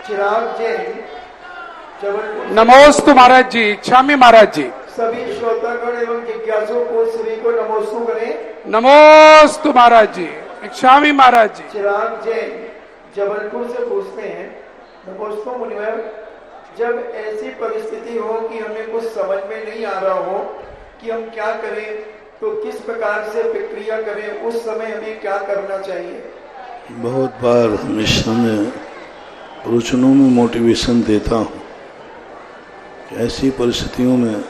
चिराग जैन जबलपुर। नमोस्तु महाराज जी, इच्छामी महाराज जी। सभी श्रोतागण एवं जिज्ञासु को सभी को नमोस्तु करें। नमोस्तु महाराज जी, इच्छामी महाराज जी। चिराग जैन जबलपुर से पूछते हैं, नमोस्तु मुनिवर, जब ऐसी परिस्थिति हो कि हमें कुछ समझ में नहीं आ रहा हो कि हम क्या करें, तो किस प्रकार से प्रक्रिया करें, उस समय हमें क्या करना चाहिए? बहुत बार हमेशा मैं प्रवचनों में मोटिवेशन देता हूँ कि ऐसी परिस्थितियों में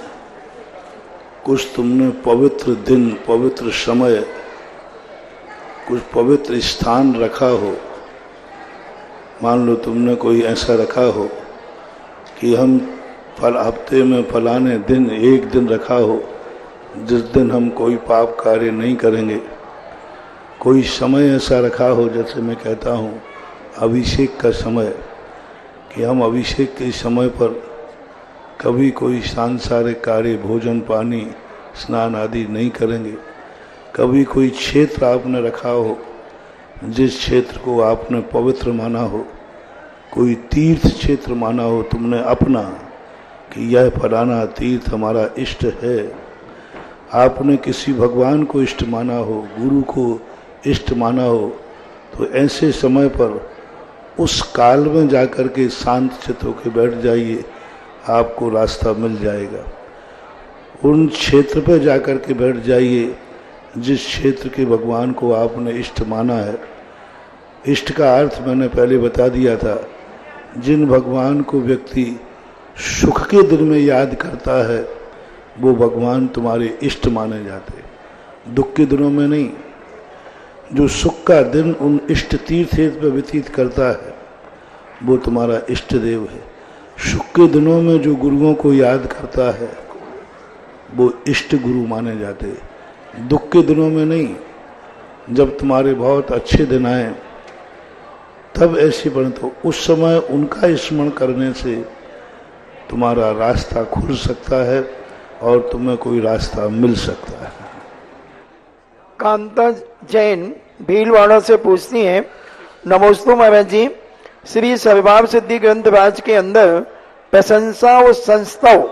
कुछ तुमने पवित्र दिन, पवित्र समय, कुछ पवित्र स्थान रखा हो। मान लो तुमने कोई ऐसा रखा हो कि हम हफ्ते में फलाने दिन एक दिन रखा हो जिस दिन हम कोई पाप कार्य नहीं करेंगे। कोई समय ऐसा रखा हो, जैसे मैं कहता हूँ अभिषेक का समय, कि हम अभिषेक के समय पर कभी कोई सांसारिक कार्य, भोजन पानी, स्नान आदि नहीं करेंगे। कभी कोई क्षेत्र आपने रखा हो जिस क्षेत्र को आपने पवित्र माना हो, कोई तीर्थ क्षेत्र माना हो तुमने अपना कि यह फलाना तीर्थ हमारा इष्ट है। आपने किसी भगवान को इष्ट माना हो, गुरु को इष्ट माना हो, तो ऐसे समय पर उस काल में जाकर के शांत चित्त होकर बैठ जाइए, आपको रास्ता मिल जाएगा। उन क्षेत्र पर जाकर के बैठ जाइए जिस क्षेत्र के भगवान को आपने इष्ट माना है। इष्ट का अर्थ मैंने पहले बता दिया था। जिन भगवान को व्यक्ति सुख के दिन में याद करता है वो भगवान तुम्हारे इष्ट माने जाते, दुख के दिनों में नहीं। जो सुख का दिन उन इष्ट तीर्थ पर व्यतीत करता है वो तुम्हारा इष्ट देव है। सुख के दिनों में जो गुरुओं को याद करता है वो इष्ट गुरु माने जाते, दुख के दिनों में नहीं। जब तुम्हारे बहुत अच्छे दिन आए तब ऐसी बने, तो उस समय उनका स्मरण करने से तुम्हारा रास्ता खुल सकता है और तुम्हें कोई रास्ता मिल सकता है। कांता जैन भीलवाड़ा से पूछती हैं, नमोस्तु महाराज जी, श्री सविभाव सिद्धि ग्रंथराज के अंदर प्रशंसा और संस्तव,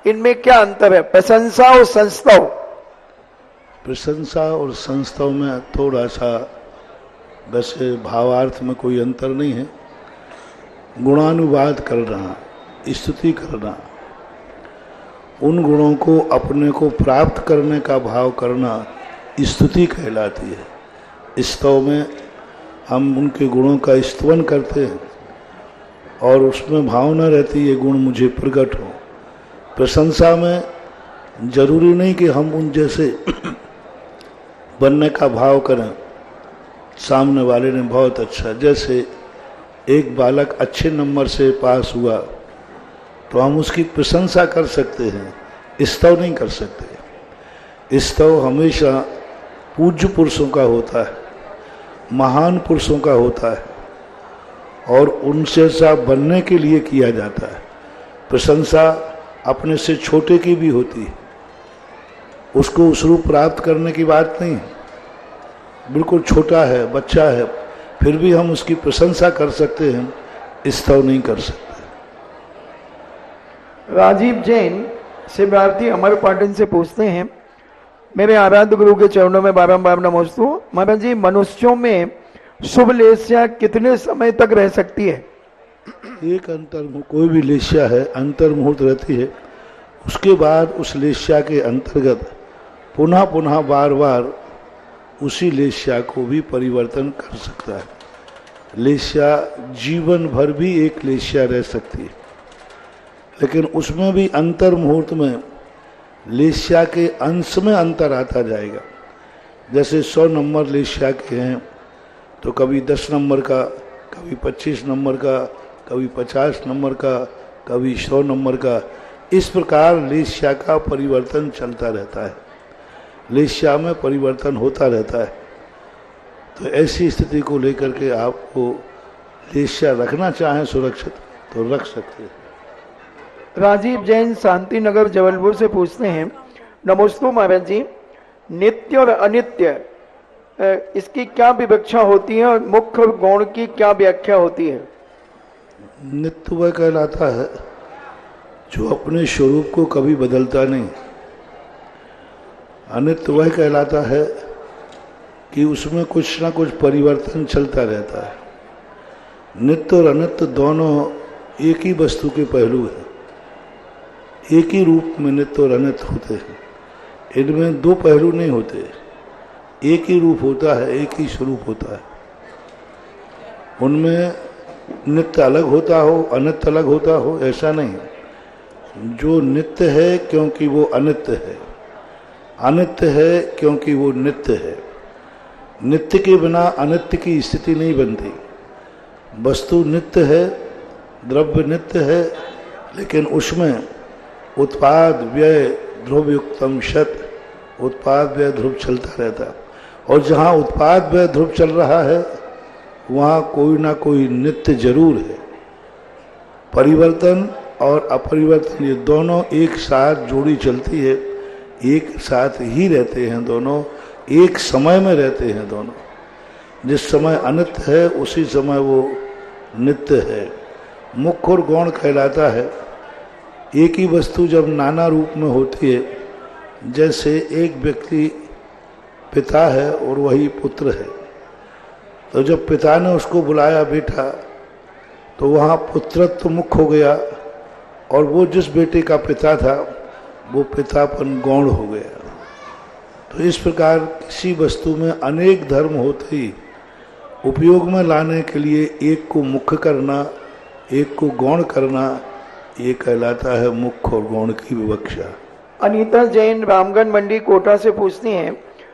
इनमें क्या अंतर है? प्रशंसा और संस्तव। प्रशंसा और संस्तव में थोड़ा सा, वैसे भावार्थ में कोई अंतर नहीं है। गुणानुवाद करना, स्तुति करना, उन गुणों को अपने को प्राप्त करने का भाव करना स्तुति कहलाती है। स्तव में हम उनके गुणों का स्तवन करते हैं और उसमें भावना रहती है गुण मुझे प्रकट हो। प्रशंसा में जरूरी नहीं कि हम उन जैसे बनने का भाव करें। सामने वाले ने बहुत अच्छा, जैसे एक बालक अच्छे नंबर से पास हुआ तो हम उसकी प्रशंसा कर सकते हैं, स्तव नहीं कर सकते। स्तव हमेशा पूज्य पुरुषों का होता है, महान पुरुषों का होता है और उनसे सा बनने के लिए किया जाता है। प्रशंसा अपने से छोटे की भी होती है, उसको उस रूप प्राप्त करने की बात नहीं। बिल्कुल छोटा है, बच्चा है, फिर भी हम उसकी प्रशंसा कर सकते हैं, स्तव नहीं कर सकते। राजीव जैन शिवरार्थी अमर पाटन से पूछते हैं, मेरे आराध्य गुरु के चरणों में बारंबार नमोस्तु। महाराज जी, मनुष्यों में शुभ लेस्या कितने समय तक रह सकती है? एक कोई भी लेस्या है अंतर मुहूर्त रहती है, उसके बाद उस लेस्या के अंतर्गत पुनः पुनः बार बार उसी लेस्या को भी परिवर्तन कर सकता है। लेस्या जीवन भर भी एक लेस्या रह सकती है, लेकिन उसमें भी अंतर मुहूर्त में लेस्या के अंश में अंतर आता जाएगा। जैसे 100 नंबर लेस्या के हैं तो कभी 10 नंबर का, कभी 25 नंबर का, कभी 50 नंबर का, कभी 100 नंबर का। इस प्रकार लेस्या का परिवर्तन चलता रहता है, लेस्या में परिवर्तन होता रहता है। तो ऐसी स्थिति को लेकर के आपको लेस्या रखना चाहें सुरक्षित तो रख सकते हैं। राजीव जैन शांति नगर जबलपुर से पूछते हैं, नमोस्तु महाराज जी, नित्य और अनित्य इसकी क्या विवक्षा होती है और मुख्य गुण की क्या व्याख्या होती है? नित्य वह कहलाता है जो अपने स्वरूप को कभी बदलता नहीं। अनित्य वह कहलाता है कि उसमें कुछ ना कुछ परिवर्तन चलता रहता है। नित्य और अनित्य दोनों एक ही वस्तु के पहलू हैं, एक ही रूप में नित्य और अनित्य होते हैं। इनमें दो पहलू नहीं होते, एक ही रूप होता है, एक ही स्वरूप होता है। उनमें नित्य अलग होता हो, अनित्य अलग होता हो, ऐसा नहीं। जो नित्य है क्योंकि वो अनित्य है, अनित्य है क्योंकि वो नित्य है। नित्य के बिना अनित्य की स्थिति नहीं बनती। वस्तु नित्य है, द्रव्य नित्य है, लेकिन उसमें उत्पाद व्यय ध्रुवयुक्तम शत, उत्पाद व्यय ध्रुव चलता रहता है। और जहाँ उत्पाद व्यय ध्रुव चल रहा है वहाँ कोई ना कोई नित्य जरूर है। परिवर्तन और अपरिवर्तन ये दोनों एक साथ जोड़ी चलती है, एक साथ ही रहते हैं, दोनों एक समय में रहते हैं। दोनों जिस समय अनित्य है उसी समय वो नित्य है। मुख्य और गौण कहलाता है एक ही वस्तु जब नाना रूप में होती है, जैसे एक व्यक्ति पिता है और वही पुत्र है, तो जब पिता ने उसको बुलाया बेटा, तो वहाँ पुत्रत्व मुख्य हो गया और वो जिस बेटे का पिता था वो पितापन गौण हो गया। तो इस प्रकार किसी वस्तु में अनेक धर्म होते ही उपयोग में लाने के लिए एक को मुख्य करना, एक को गौण करना, ये कहलाता है मुख्य और गौण की विवक्षा। अनीता जैन रामगढ़ मंडी कोटा से पूछती हैं,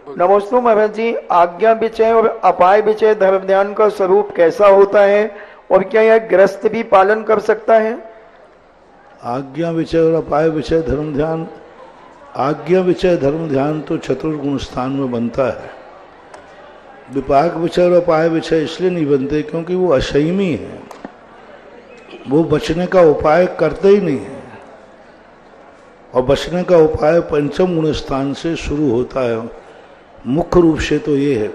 नमस्ते महाराज जी, आज्ञा विचय और अपाय विचय धर्म ध्यान का स्वरूप कैसा होता है और क्या यह ग्रस्त भी पालन कर सकता है? आज्ञा विचय और अपाय विचय धर्म ध्यान, आज्ञा विचय धर्म ध्यान तो चतुर्गुण स्थान में बनता है। विपाक विचय और अपाय विचय इसलिए नहीं बनते क्योंकि वो असंयमी है, वो बचने का उपाय करते ही नहीं है। और बचने का उपाय पंचम गुण स्थान से शुरू होता है। मुख्य रूप से तो ये है,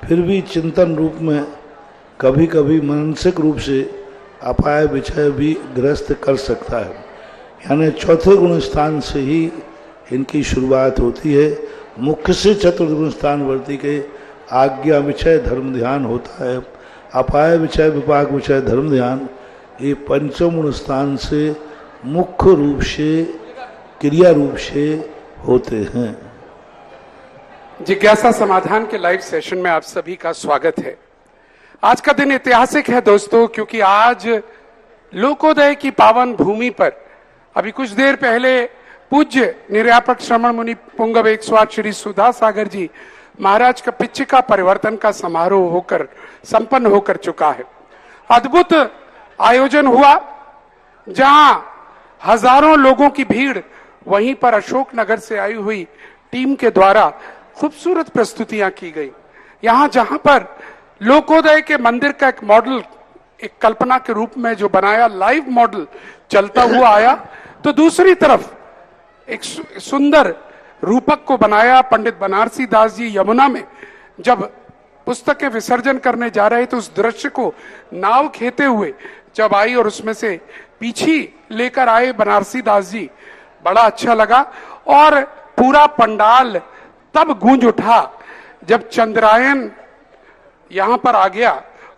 फिर भी चिंतन रूप में कभी कभी मानसिक रूप से अपाय विचय भी ग्रस्त कर सकता है। यानी चौथे गुण स्थान से ही इनकी शुरुआत होती है। मुख्य से चतुर्गुण स्थान वर्ती के आज्ञा विचय धर्म ध्यान होता है। अपाय विचय विपाक विचय धर्म ध्यान ये पंचम गुण स्थान से मुख्य रूप से क्रिया रूप से होते हैं। जिज्ञासा समाधान के लाइव सेशन में आप सभी का स्वागत है। आज का दिन ऐतिहासिक है दोस्तों, क्योंकि आज लोकोदय की पावन भूमि पर अभी कुछ देर पहले पूज्य निर्यापक श्रमण मुनि पुंगव 108 श्री सुधा सागर जी महाराज का पिच्छिका परिवर्तन का समारोह होकर संपन्न होकर चुका है। अद्भुत आयोजन हुआ, जहां हजारों लोगों की भीड़, वहीं पर अशोक नगर से आई हुई टीम के द्वारा खूबसूरत प्रस्तुतियां की गई। यहां जहां पर लोकोदय के मंदिर का एक मॉडल, एक कल्पना के रूप में जो बनाया लाइव मॉडल चलता हुआ आया, तो दूसरी तरफ एक सुंदर रूपक को बनाया। पंडित बनारसी दास जी यमुना में जब पुस्तकें विसर्जन करने जा रहे, तो उस दृश्य को नाव खेते हुए जब आई और उसमें से पीछी लेकर आए बनारसी दास जी, बड़ा अच्छा लगा। और पूरा पंडाल तब गूंज उठा जब चंद्रायन यहां पर आ गया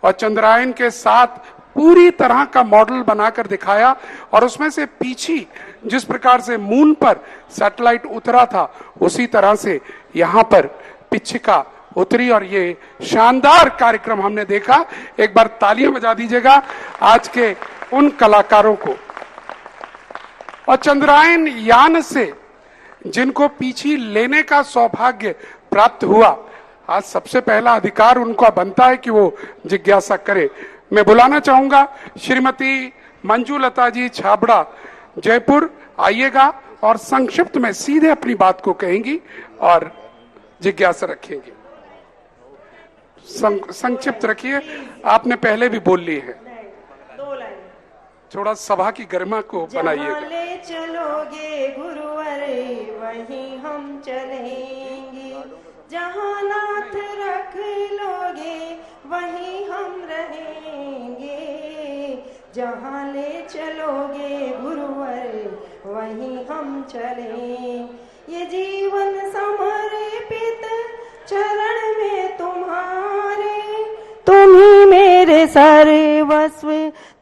और चंद्रायन के साथ पूरी तरह का मॉडल बनाकर दिखाया। और उसमें से पीछी जिस प्रकार से मून पर सैटेलाइट उतरा था, उसी तरह से यहां पर पिच्छिका उतरी और ये शानदार कार्यक्रम हमने देखा। एक बार तालियां बजा दीजिएगा आज के उन कलाकारों को। और चंद्रायन यान से जिनको पीछे लेने का सौभाग्य प्राप्त हुआ, आज सबसे पहला अधिकार उनको बनता है कि वो जिज्ञासा करे। मैं बुलाना चाहूंगा श्रीमती मंजुलता जी छाबड़ा जयपुर, आइएगा और संक्षिप्त में सीधे अपनी बात को कहेंगी और जिज्ञासा रखेंगी। संक्षिप्त रखिए, आपने पहले भी बोल ली है, थोड़ा सभा की गरिमा को बनाइएगा। ले चलोगे गुरुवर वहीं हम चलेंगे, जहाँ नाथ रख लोगे वहीं हम रहेंगे। जहाँ ले चलोगे गुरुवर वहीं हम चले। ये जीवन समर्पित चरण में तुम्हारे, तुम ही मेरे सर्वस्व,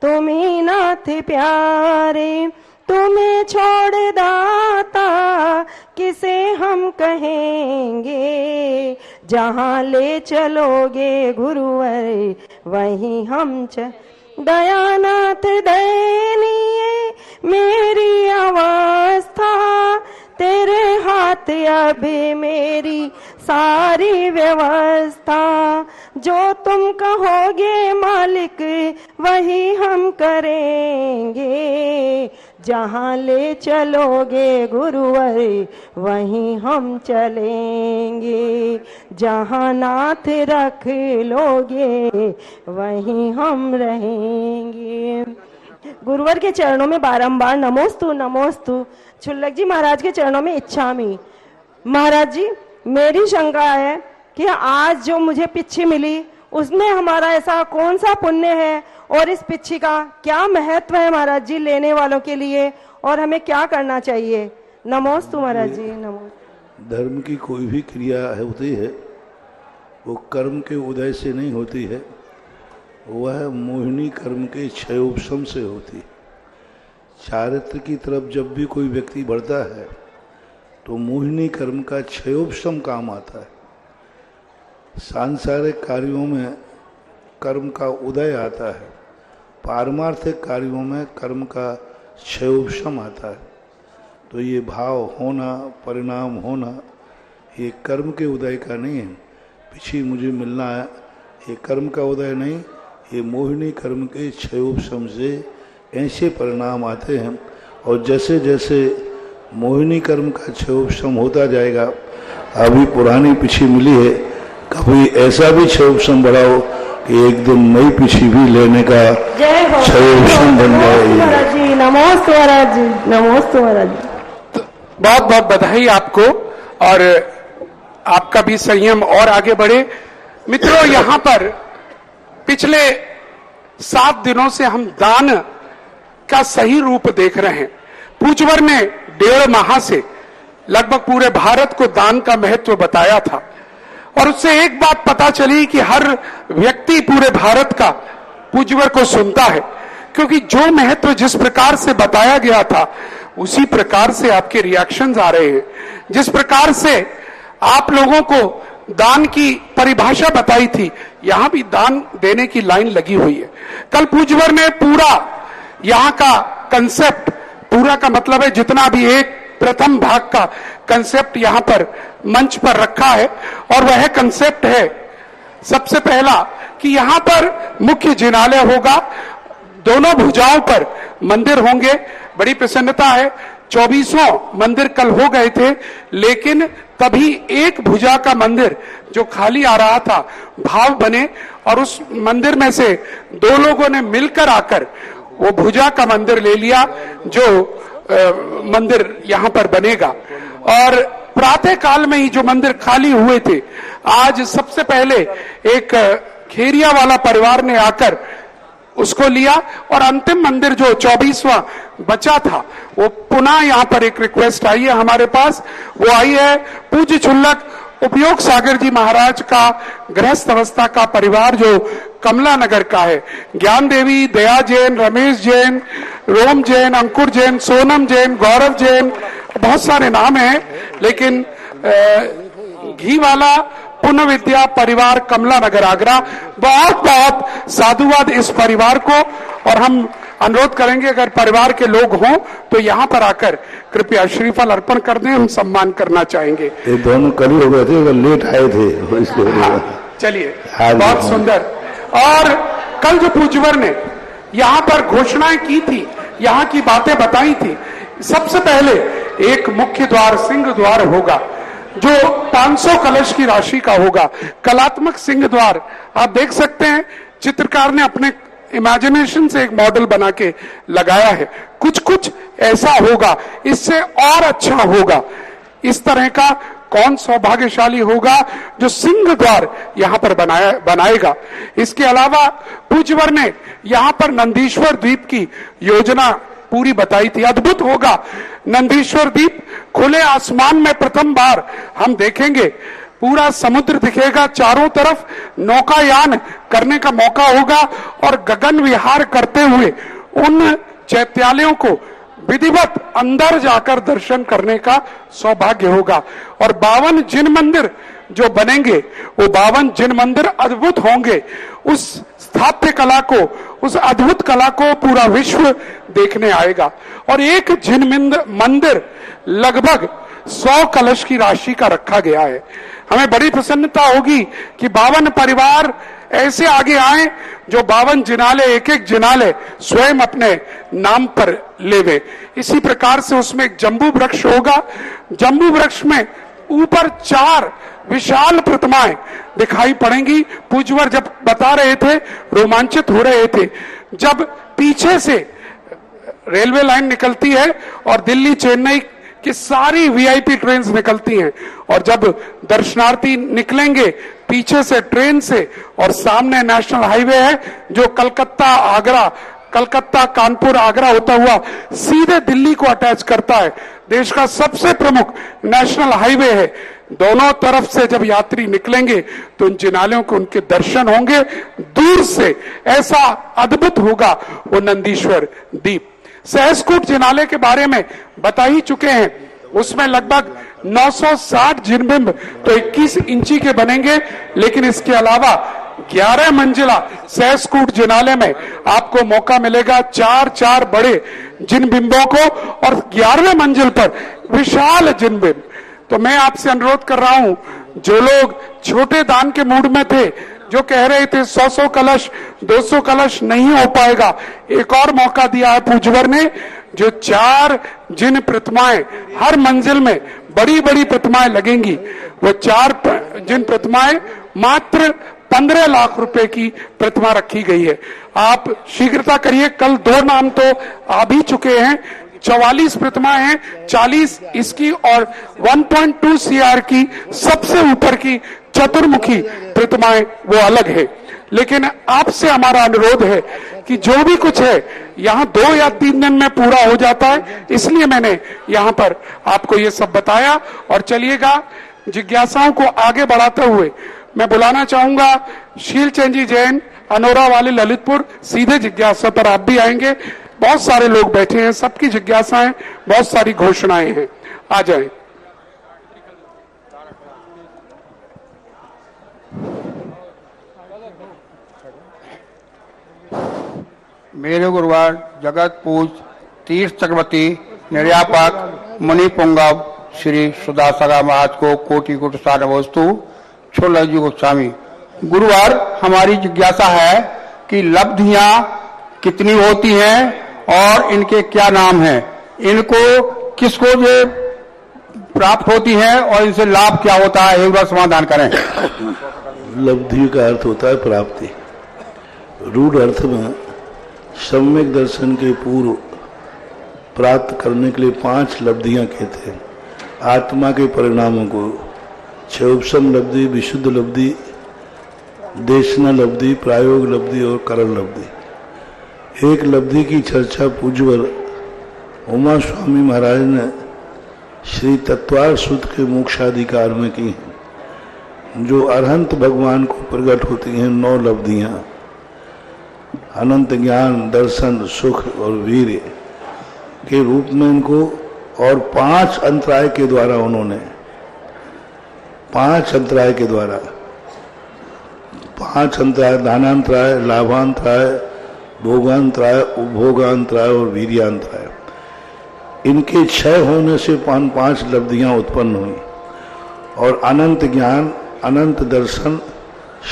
तुम ही नाथ प्यारे। तुम्हें छोड़ दाता किसे हम कहेंगे, जहाँ ले चलोगे गुरुवर वहीं हम दयानाथ दयनीय मेरी अवस्था, तेरे हाथ अभी मेरी सारी व्यवस्था। जो तुम कहोगे मालिक वही हम करेंगे, जहाँ ले चलोगे गुरुवर वहीं हम चलेंगे। जहाँ नाथ रख लोगे वहीं हम रहेंगे। गुरुवर के चरणों में बारंबार नमोस्तु नमोस्तु। छुल्लक जी महाराज के चरणों में इच्छामी। महाराज जी, मेरी शंका है कि आज जो मुझे पिच्छी मिली उसमें हमारा ऐसा कौन सा पुण्य है और इस पिच्छी का क्या महत्व है महाराज जी लेने वालों के लिए, और हमें क्या करना चाहिए। नमोस्तु महाराज जी, नमोस्तु। धर्म की कोई भी क्रिया होती है वो कर्म के उदय से नहीं होती है, वह मोहिनी कर्म के क्षयोपशम से होती है। चारित्र की तरफ जब भी कोई व्यक्ति बढ़ता है तो मोहिनी कर्म का क्षयोपशम काम आता है। सांसारिक कार्यों में कर्म का उदय आता है, पारमार्थिक कार्यों में कर्म का क्षयोपशम आता है। तो ये भाव होना, परिणाम होना, ये कर्म के उदय का नहीं है। पीछे मुझे मिलना है, ये कर्म का उदय नहीं, ये मोहिनी कर्म के क्षयोपशम से ऐसे परिणाम आते हैं। और जैसे जैसे मोहिनी कर्म का क्षयोपशम होता जाएगा, अभी पुरानी पीछी मिली है, कभी ऐसा भी क्षयोपशम बढ़ाओ कि एक दिन नई पीछी भी लेने का क्षयोपशम बन जाए। नमोस्तु महाराज जी, नमोस्तु महाराज जी। बहुत बहुत बधाई आपको, और आपका भी संयम और आगे बढ़े। मित्रों, यहाँ पर पिछले 7 दिनों से हम दान का सही रूप देख रहे हैं। पूज्यवर ने 1.5 माह से लगभग पूरे भारत को दान का महत्व बताया था, और उससे एक बात पता चली कि हर व्यक्ति पूरे भारत का पूज्यवर को सुनता है, क्योंकि जो महत्व जिस प्रकार से बताया गया था उसी प्रकार से आपके रिएक्शंस आ रहे हैं। जिस प्रकार से आप लोगों को दान की परिभाषा बताई थी, यहां भी दान देने की लाइन लगी हुई है। कल पूज्यवर ने पूरा यहां का कंसेप्ट, पूरा का मतलब है जितना भी एक प्रथम भाग का कंसेप्ट यहां पर मंच पर रखा है, और वह कंसेप्ट है सबसे पहला कि यहां पर मुख्य जिनालय होगा, दोनों भुजाओं पर मंदिर होंगे। बड़ी प्रसन्नता है, 24 मंदिर कल हो गए थे, लेकिन तभी एक भुजा का मंदिर जो खाली आ रहा था भाव बने, और उस मंदिर में से 2 लोगों ने मिलकर आकर वो भुजा का मंदिर ले लिया, जो मंदिर यहां पर बनेगा। और प्रातः काल में ही जो मंदिर खाली हुए थे, आज सबसे पहले एक खेरिया वाला परिवार ने आकर उसको लिया, और अंतिम मंदिर जो 24वां बचा था, वो पुनः यहां पर एक रिक्वेस्ट आई है हमारे पास, वो आई है पूज्य छुल्लक उपयोग सागर जी महाराज का गृहस्थ अवस्था का परिवार जो कमला नगर का है। ज्ञान देवी, दया जैन, रमेश जैन, रोम जैन, अंकुर जैन, सोनम जैन, गौरव जैन, बहुत सारे नाम हैं, लेकिन घी वाला पुण्य विद्या परिवार कमला नगर आगरा, बहुत बहुत साधुवाद इस परिवार को। और हम अनुरोध करेंगे अगर परिवार के लोग हों तो यहाँ पर आकर कृपया श्रीफल अर्पण कर दें, हम सम्मान करना चाहेंगे। ये दोनों कल ही हो गए थे, लेट आए थे। हाँ, चलिए, बहुत सुंदर। और कल जो पूज्यवर ने यहाँ पर घोषणाएं की थी, यहाँ की बातें बताई थी, सबसे पहले एक मुख्य द्वार सिंह द्वार होगा जो 500 कलश की राशि का होगा। कलात्मक सिंह द्वार आप देख सकते हैं, चित्रकार ने अपने इमेजिनेशन से एक मॉडल बना के लगाया है। कुछ कुछ ऐसा होगा, इससे और अच्छा होगा। इस तरह का कौन सौभाग्यशाली होगा जो सिंह द्वार यहां पर बनाएगा। इसके अलावा पूज्यवर ने यहां पर नंदीश्वर द्वीप की योजना पूरी बताई थी। अद्भुत होगा नंदीश्वर द्वीप, खुले आसमान में प्रथम बार हम देखेंगे, पूरा समुद्र दिखेगा, चारों तरफ नौकायान करने का मौका होगा और गगन विहार करते हुए उन चैत्यालयों को विधिवत अंदर जाकर दर्शन करने का सौभाग्य होगा। और 52 जिन मंदिर जो बनेंगे वो 52 जिन मंदिर अद्भुत होंगे। उस स्थापत्य कला को, उस अद्भुत कला को पूरा विश्व देखने आएगा। और एक जिन मंदिर लगभग 100 कलश की राशि का रखा गया है। हमें बड़ी प्रसन्नता होगी कि 52 परिवार ऐसे आगे आए जो 52 जिनालय, एक एक जिनालय स्वयं अपने नाम पर लेवे। इसी प्रकार से उसमें एक जम्बू वृक्ष होगा। जम्बू वृक्ष में ऊपर 4 विशाल प्रतिमाएं दिखाई पड़ेंगी। पूज्यवर जब बता रहे थे रोमांचित हो रहे थे। जब पीछे से रेलवे लाइन निकलती है और दिल्ली चेन्नई की सारी वीआईपी ट्रेन्स निकलती हैं, और जब दर्शनार्थी निकलेंगे पीछे से ट्रेन से, और सामने नेशनल हाईवे है जो कलकत्ता कानपुर आगरा होता हुआ सीधे दिल्ली को अटैच करता है, देश का सबसे प्रमुख नेशनल हाईवे है। दोनों तरफ से जब यात्री निकलेंगे तो उन जिनालयों को उनके दर्शन होंगे दूर से। ऐसा अद्भुत होगा वो नंदीश्वर द्वीप। सहस्कूट जिनालय के बारे में बता ही चुके हैं। उसमें लगभग 960 जिनबिंब तो 21 इंची के बनेंगे, लेकिन इसके अलावा 11 मंजिला सहस्कूट जिनालय में आपको मौका मिलेगा 4 बड़े जिनबिंबों को और 11वें मंजिल पर विशाल जिनबिंब। तो मैं आपसे अनुरोध कर रहा हूं, जो लोग छोटे दान के मूड में थे, जो कह रहे थे 100 कलश 200 कलश नहीं हो पाएगा, एक और मौका दिया है पूज्यवर ने। जो 4 जिन प्रतिमाएं हर मंजिल में बड़ी बड़ी प्रतिमाएं लगेंगी, वो 4 जिन प्रतिमाएं मात्र 15 लाख रुपए की प्रतिमा रखी गई है। आप शीघ्रता करिए, कल 2 नाम तो आ भी चुके हैं। 44 प्रतिमाएं हैं, 40 इसकी और 1.2 CR की सबसे ऊपर की चतुर्मुखी प्रतिमाएं वो अलग है। लेकिन आपसे हमारा अनुरोध है कि जो भी कुछ है यहाँ 2 या 3 दिन में पूरा हो जाता है, इसलिए मैंने यहाँ पर आपको ये सब बताया। और चलिएगा, जिज्ञासाओं को आगे बढ़ाते हुए मैं बुलाना चाहूंगा शीलचंद जी जैन, अनोरा वाले ललितपुर। सीधे जिज्ञासा पर आप भी आएंगे। बहुत सारे लोग बैठे हैं, सबकी जिज्ञासाएं, बहुत सारी घोषणाएं हैं, आ जाएं। मेरे गुरुवार जगत पूज तीर्थ चक्रवर्ती निर्यापक मुनि पुंगव श्री सुदासरा महाराज को कोटि कोटि सार वस्तु छोलजी गोस्वामी। गुरुवार हमारी जिज्ञासा है कि लब्धियां कितनी होती हैं और इनके क्या नाम हैं, इनको किसको ये प्राप्त होती हैं और इनसे लाभ क्या होता है, एक बार समाधान करें। लब्धि का अर्थ होता है प्राप्ति। रूढ़ अर्थ में सम्यक दर्शन के पूर्व प्राप्त करने के लिए 5 लब्धियां कहते हैं। आत्मा के परिणामों को क्षयोपम लब्धि, विशुद्ध लब्धि, देशना लब्धि, प्रायोग लब्धि और करण लब्धि। एक लब्धि की चर्चा पूज्यवर उमा स्वामी महाराज ने श्री तत्वार सूत्र के मोक्षाधिकार में की है, जो अरहंत भगवान को प्रकट होती हैं 9 लब्धियां। अनंत ज्ञान, दर्शन, सुख और वीर्य के रूप में इनको, और 5 अंतराय के द्वारा उन्होंने 5 अंतराय के द्वारा 5 अंतराय, दानांतराय, लाभांतराय, भोगांतराय, उपभोगांतराय और वीर्यांतराय, इनके क्षय होने से 5 लब्धियां उत्पन्न हुई। और अनंत ज्ञान, अनंत दर्शन,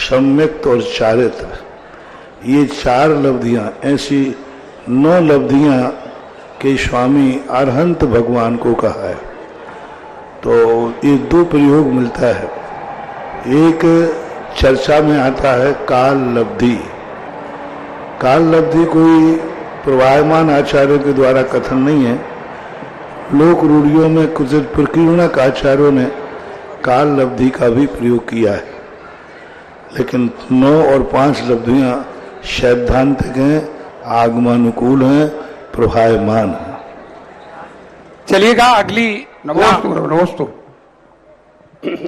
सम्यक्त और चारित्र, ये 4 लब्धियां, ऐसी 9 लब्धियां के स्वामी अरहंत भगवान को कहा है। तो ये 2 प्रयोग मिलता है। एक चर्चा में आता है काल लब्धि। काल लब्धि कोई प्रवाहमान आचार्यों के द्वारा कथन नहीं है। लोक रूढ़ियों में कुछ प्रकीर्णक आचार्यों ने काल लब्धि का भी प्रयोग किया है, लेकिन 9 और 5 लब्धियां सैद्धांतिक हैं, आगमानुकूल हैं, प्रभायमान हैं। चलिएगा अगली नमोस्तु।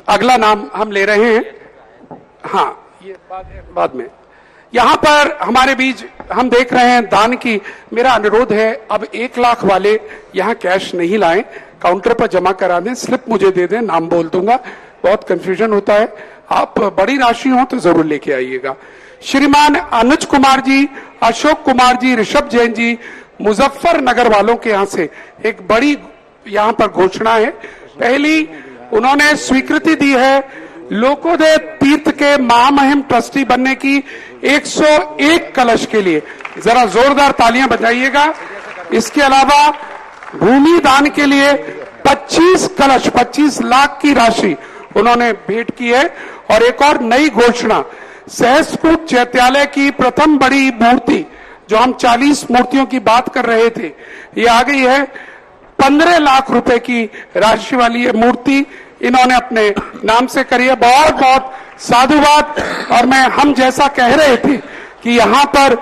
अगला नाम हम ले रहे हैं। हाँ, ये बाद में यहाँ पर हमारे बीच हम देख रहे हैं दान की। मेरा अनुरोध है, अब 1 लाख वाले यहाँ कैश नहीं लाएं, काउंटर पर जमा करा दें, स्लिप मुझे दे दें, नाम बोल दूंगा, बहुत कंफ्यूजन होता है। आप बड़ी राशि हो तो जरूर लेके आइएगा। श्रीमान अनुज कुमार जी, अशोक कुमार जी, ऋषभ जैन जी, मुजफ्फरनगर वालों के यहाँ से एक बड़ी यहाँ पर घोषणा है। पहली, उन्होंने स्वीकृति दी है लोकोदय तीर्थ के महामहिम ट्रस्टी बनने की 101 कलश के लिए। जरा जोरदार तालियां बजाइएगा। इसके अलावा भूमि दान के लिए 25 कलश 25 लाख की राशि उन्होंने भेंट की है। और एक और नई घोषणा, सहस्त्रकूट चैत्यालय की प्रथम बड़ी मूर्ति, जो हम 40 मूर्तियों की बात कर रहे थे, ये आ गई है। 15 लाख रुपए की राशि वाली ये मूर्ति इन्होंने अपने नाम से करी है। बहुत बहुत साधुवाद। और मैं हम जैसा कह रहे थे कि यहाँ पर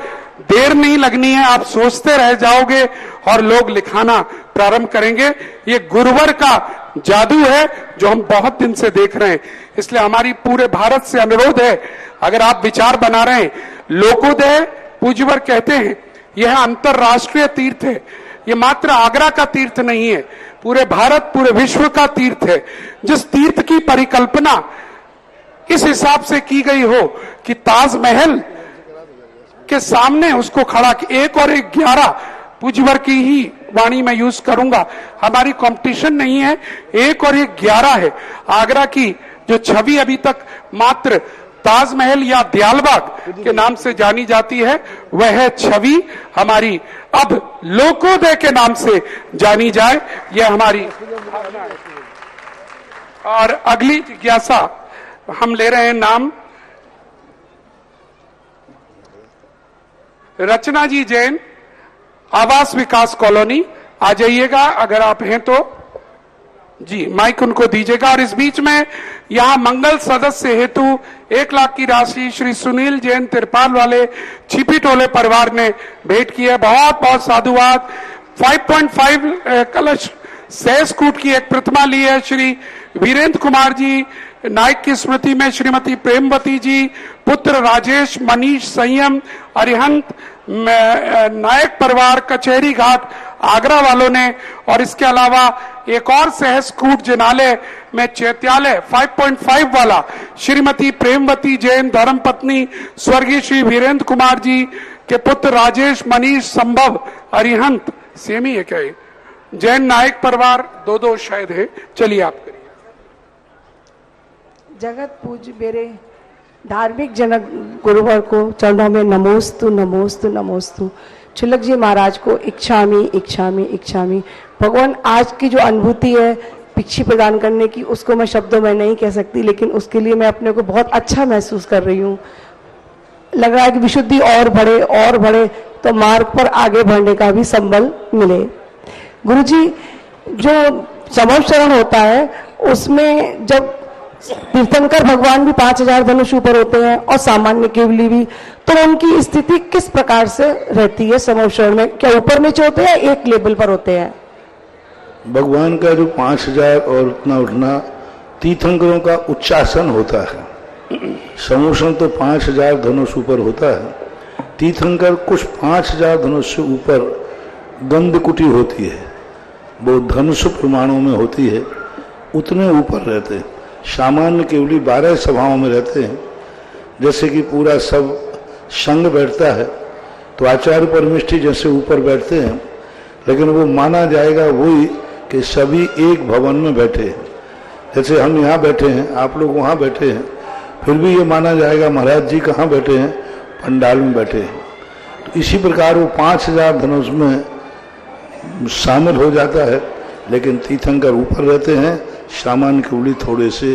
देर नहीं लगनी है, आप सोचते रह जाओगे और लोग लिखाना प्रारंभ करेंगे। ये गुरुवर का जादू है जो हम बहुत दिन से देख रहे हैं। इसलिए हमारी पूरे भारत से अनुरोध है, अगर आप विचार बना रहे हैं, लोकोदय पूज्यवर कहते हैं यह अंतरराष्ट्रीय तीर्थ है, ये मात्र आगरा का तीर्थ नहीं है, पूरे भारत पूरे विश्व का तीर्थ है। जिस तीर्थ की परिकल्पना इस हिसाब से की गई हो कि ताजमहल के सामने उसको खड़ा, 1 और 1 11 पूज्यवर की ही वाणी में यूज करूंगा, हमारी कंपटीशन नहीं है, 1 और 1 11 है। आगरा की जो छवि अभी तक मात्र ताजमहल या दयालबाग के नाम से जानी जाती है, वह छवि हमारी अब लोकोदय के नाम से जानी जाए, यह हमारी भावना है। और अगली जिज्ञासा हम ले रहे हैं नाम रचना जी जैन, आवास विकास कॉलोनी। आ जाइएगा अगर आप हैं तो जी, माइक उनको दीजिएगा। और इस बीच में यहाँ मंगल सदस्य हेतु 1 लाख की राशि श्री सुनील जैन तिरपाल वाले छिपी टोले परिवार ने भेंट की है। बहुत बहुत साधुवाद। 5.5 कलश सहस्त्रकूट की एक प्रतिमा ली है श्री वीरेंद्र कुमार जी नायक की स्मृति में। श्रीमती प्रेमवती जी, पुत्र राजेश, मनीष, संयम, अरिहंत नायक परिवार, कचहरी घाट आगरा वालों ने। और इसके अलावा एक और सहस्त्रकूट जिनालय में चैत्यालय 5.5 वाला श्रीमती प्रेमवती जैन, धर्मपत्नी स्वर्गीय श्री वीरेंद्र कुमार जी के पुत्र राजेश, मनीष, संभव, अरिहंत, सेम ही है क्या ये? जैन नायक परिवार 2-2 शायद है। चलिए आप करिए। जगत पूज्य मेरे धार्मिक जनक गुरुवर को चरणों में नमोस्तु नमोस्तु नमोस्तु। छुलक जी महाराज को इच्छामी इच्छामी इच्छामी। भगवान आज की जो अनुभूति है भिक्षी प्रदान करने की, उसको मैं शब्दों में नहीं कह सकती, लेकिन उसके लिए मैं अपने को बहुत अच्छा महसूस कर रही हूँ। लग रहा है कि विशुद्धि और बढ़े तो मार्ग पर आगे बढ़ने का भी संबल मिले। गुरुजी, जो समवचरण होता है उसमें जब तीर्थंकर भगवान भी 5000 धनुष ऊपर होते हैं और सामान्य केवली भी, तो उनकी स्थिति किस प्रकार से रहती है समवचरण में? क्या ऊपर नीचे होते हैं या एक लेवल पर होते हैं? भगवान का जो 5000 और उठना उठना तीर्थंकरों का उच्चासन होता है। समवचरण तो 5000 धनुष ऊपर होता है। तीर्थंकर कुछ 5000 धनुष से ऊपर गंधकुटी होती है, वो धनुष प्रमाणों में होती है, उतने ऊपर रहते हैं। सामान्य केवली 12 सभाओं में रहते हैं। जैसे कि पूरा सब संघ बैठता है तो आचार्य परमिष्ठी जैसे ऊपर बैठते हैं, लेकिन वो माना जाएगा वही कि सभी एक भवन में बैठे हैं। जैसे हम यहाँ बैठे हैं, आप लोग वहाँ बैठे हैं, फिर भी ये माना जाएगा महाराज जी कहाँ बैठे हैं? पंडाल में बैठे हैं। तो इसी प्रकार वो 5000 धनुष में शामिल हो जाता है, लेकिन तीर्थंकर ऊपर रहते हैं, सामान्य केवली थोड़े से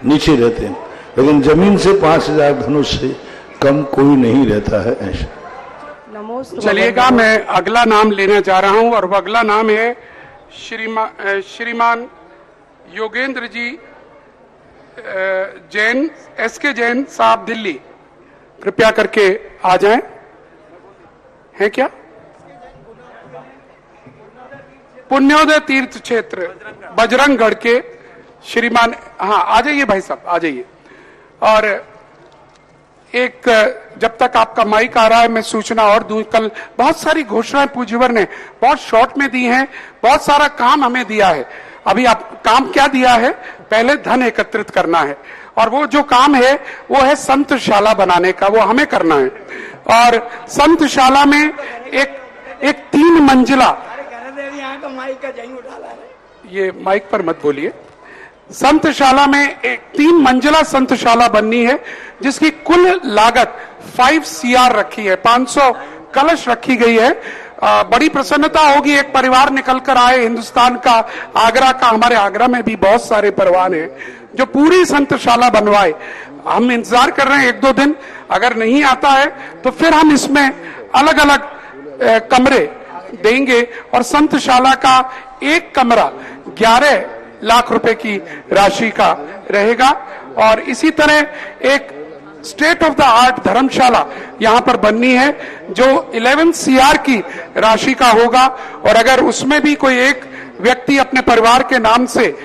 नीचे रहते हैं। लेकिन जमीन से 5000 धनुष से कम कोई नहीं रहता है ऐसा। चलिएगा, मैं अगला नाम लेना चाह रहा हूं और वो अगला नाम है श्रीमान योगेंद्र जी जैन, SK जैन साहब दिल्ली, कृपया करके आ जाएं। हैं क्या? पुण्योदय तीर्थ क्षेत्र बजरंगगढ़ के श्रीमान, हाँ आ जाइए भाई साहब, आ जाइए। और एक, जब तक आपका माइक आ रहा है मैं सूचना और दूं, कल बहुत सारी घोषणाएं पूज्यवर ने बहुत शॉर्ट में दी हैं, बहुत सारा काम हमें दिया है। अभी आप काम क्या दिया है? पहले धन एकत्रित करना है, और वो जो काम है वो है संतशाला बनाने का, वो हमें करना है। और संतशाला में एक 3 मंजिला, ये माइक पर मत बोलिए, संतशाला में एक 3 मंजिला संतशाला बननी है, जिसकी कुल लागत 5 CR रखी है, 500 कलश रखी गई है। बड़ी प्रसन्नता होगी, एक परिवार निकल कर आए हिंदुस्तान का, आगरा का, हमारे आगरा में भी बहुत सारे परिवार हैं जो पूरी संतशाला बनवाए। हम इंतजार कर रहे हैं 1-2 दिन, अगर नहीं आता है तो फिर हम इसमें अलग अलग कमरे देंगे, और संतशाला का एक कमरा 11 लाख रुपए की राशि का रहेगा। और इसी तरह एक स्टेट ऑफ द आर्ट धर्मशाला यहां पर बननी है, जो 11 CR की राशि का होगा। और अगर उसमें भी कोई एक व्यक्ति अपने परिवार के नाम से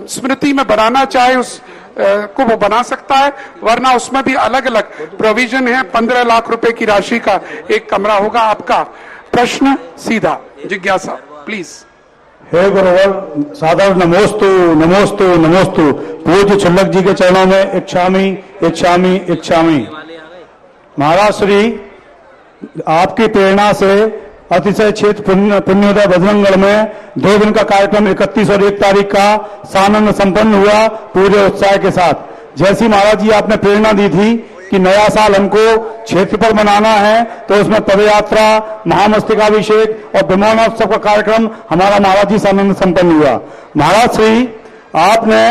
स्मृति में बनाना चाहे, उस को वो बना सकता है, वरना उसमें भी अलग अलग प्रोविजन है। 15 लाख रुपए की राशि का एक कमरा होगा। आपका प्रश्न सीधा, जिज्ञासा, प्लीज। हे गुरुवर, सादर नमोस्तु नमोस्तु नमोस्तु। पूज्य छल्लक जी के चरणों में इच्छामी इच्छामी इच्छामी। महाराज श्री, आपकी प्रेरणा से अतिशय क्षेत्र पुण्योदय बजरंगगढ़ में 2 दिन का कार्यक्रम 31 और 1 तारीख का सानंद संपन्न हुआ पूरे उत्साह के साथ। जैसी महाराज जी आपने प्रेरणा दी थी कि नया साल हमको क्षेत्र पर मनाना है, तो उसमें पदयात्रा, महामस्तकाभिषेक और ब्रह्मोत्सव का कार्यक्रम हमारा महाराज जी सानंद संपन्न हुआ। महाराज श्री, आपने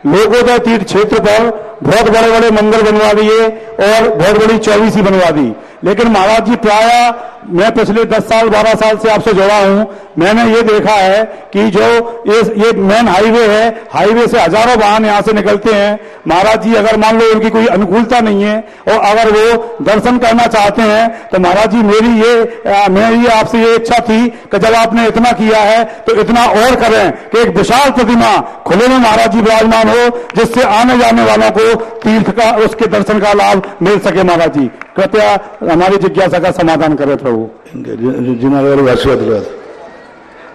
लोकोदय तीर्थ क्षेत्र पर बहुत बड़े बड़े मंदिर बनवा दिए और बहुत बड़ी चौबीसी बनवा दी, लेकिन महाराज जी प्राय मैं पिछले 10 साल 12 साल से आपसे जुड़ा हूं, मैंने ये देखा है कि जो ये मेन हाईवे है, हाईवे से हजारों वाहन यहां से निकलते हैं। महाराज जी, अगर मान लो उनकी कोई अनुकूलता नहीं है और अगर वो दर्शन करना चाहते हैं, तो महाराज जी मेरी आपसे ये इच्छा थी कि जब आपने इतना किया है तो इतना और करें कि एक विशाल प्रतिमा खुले में महाराज जी विराजमान हो, जिससे आने जाने वालों को तीर्थ का, उसके दर्शन का लाभ मिल सके। महाराज जी, कृपया हमारी जिज्ञासा का समाधान करें प्रभु।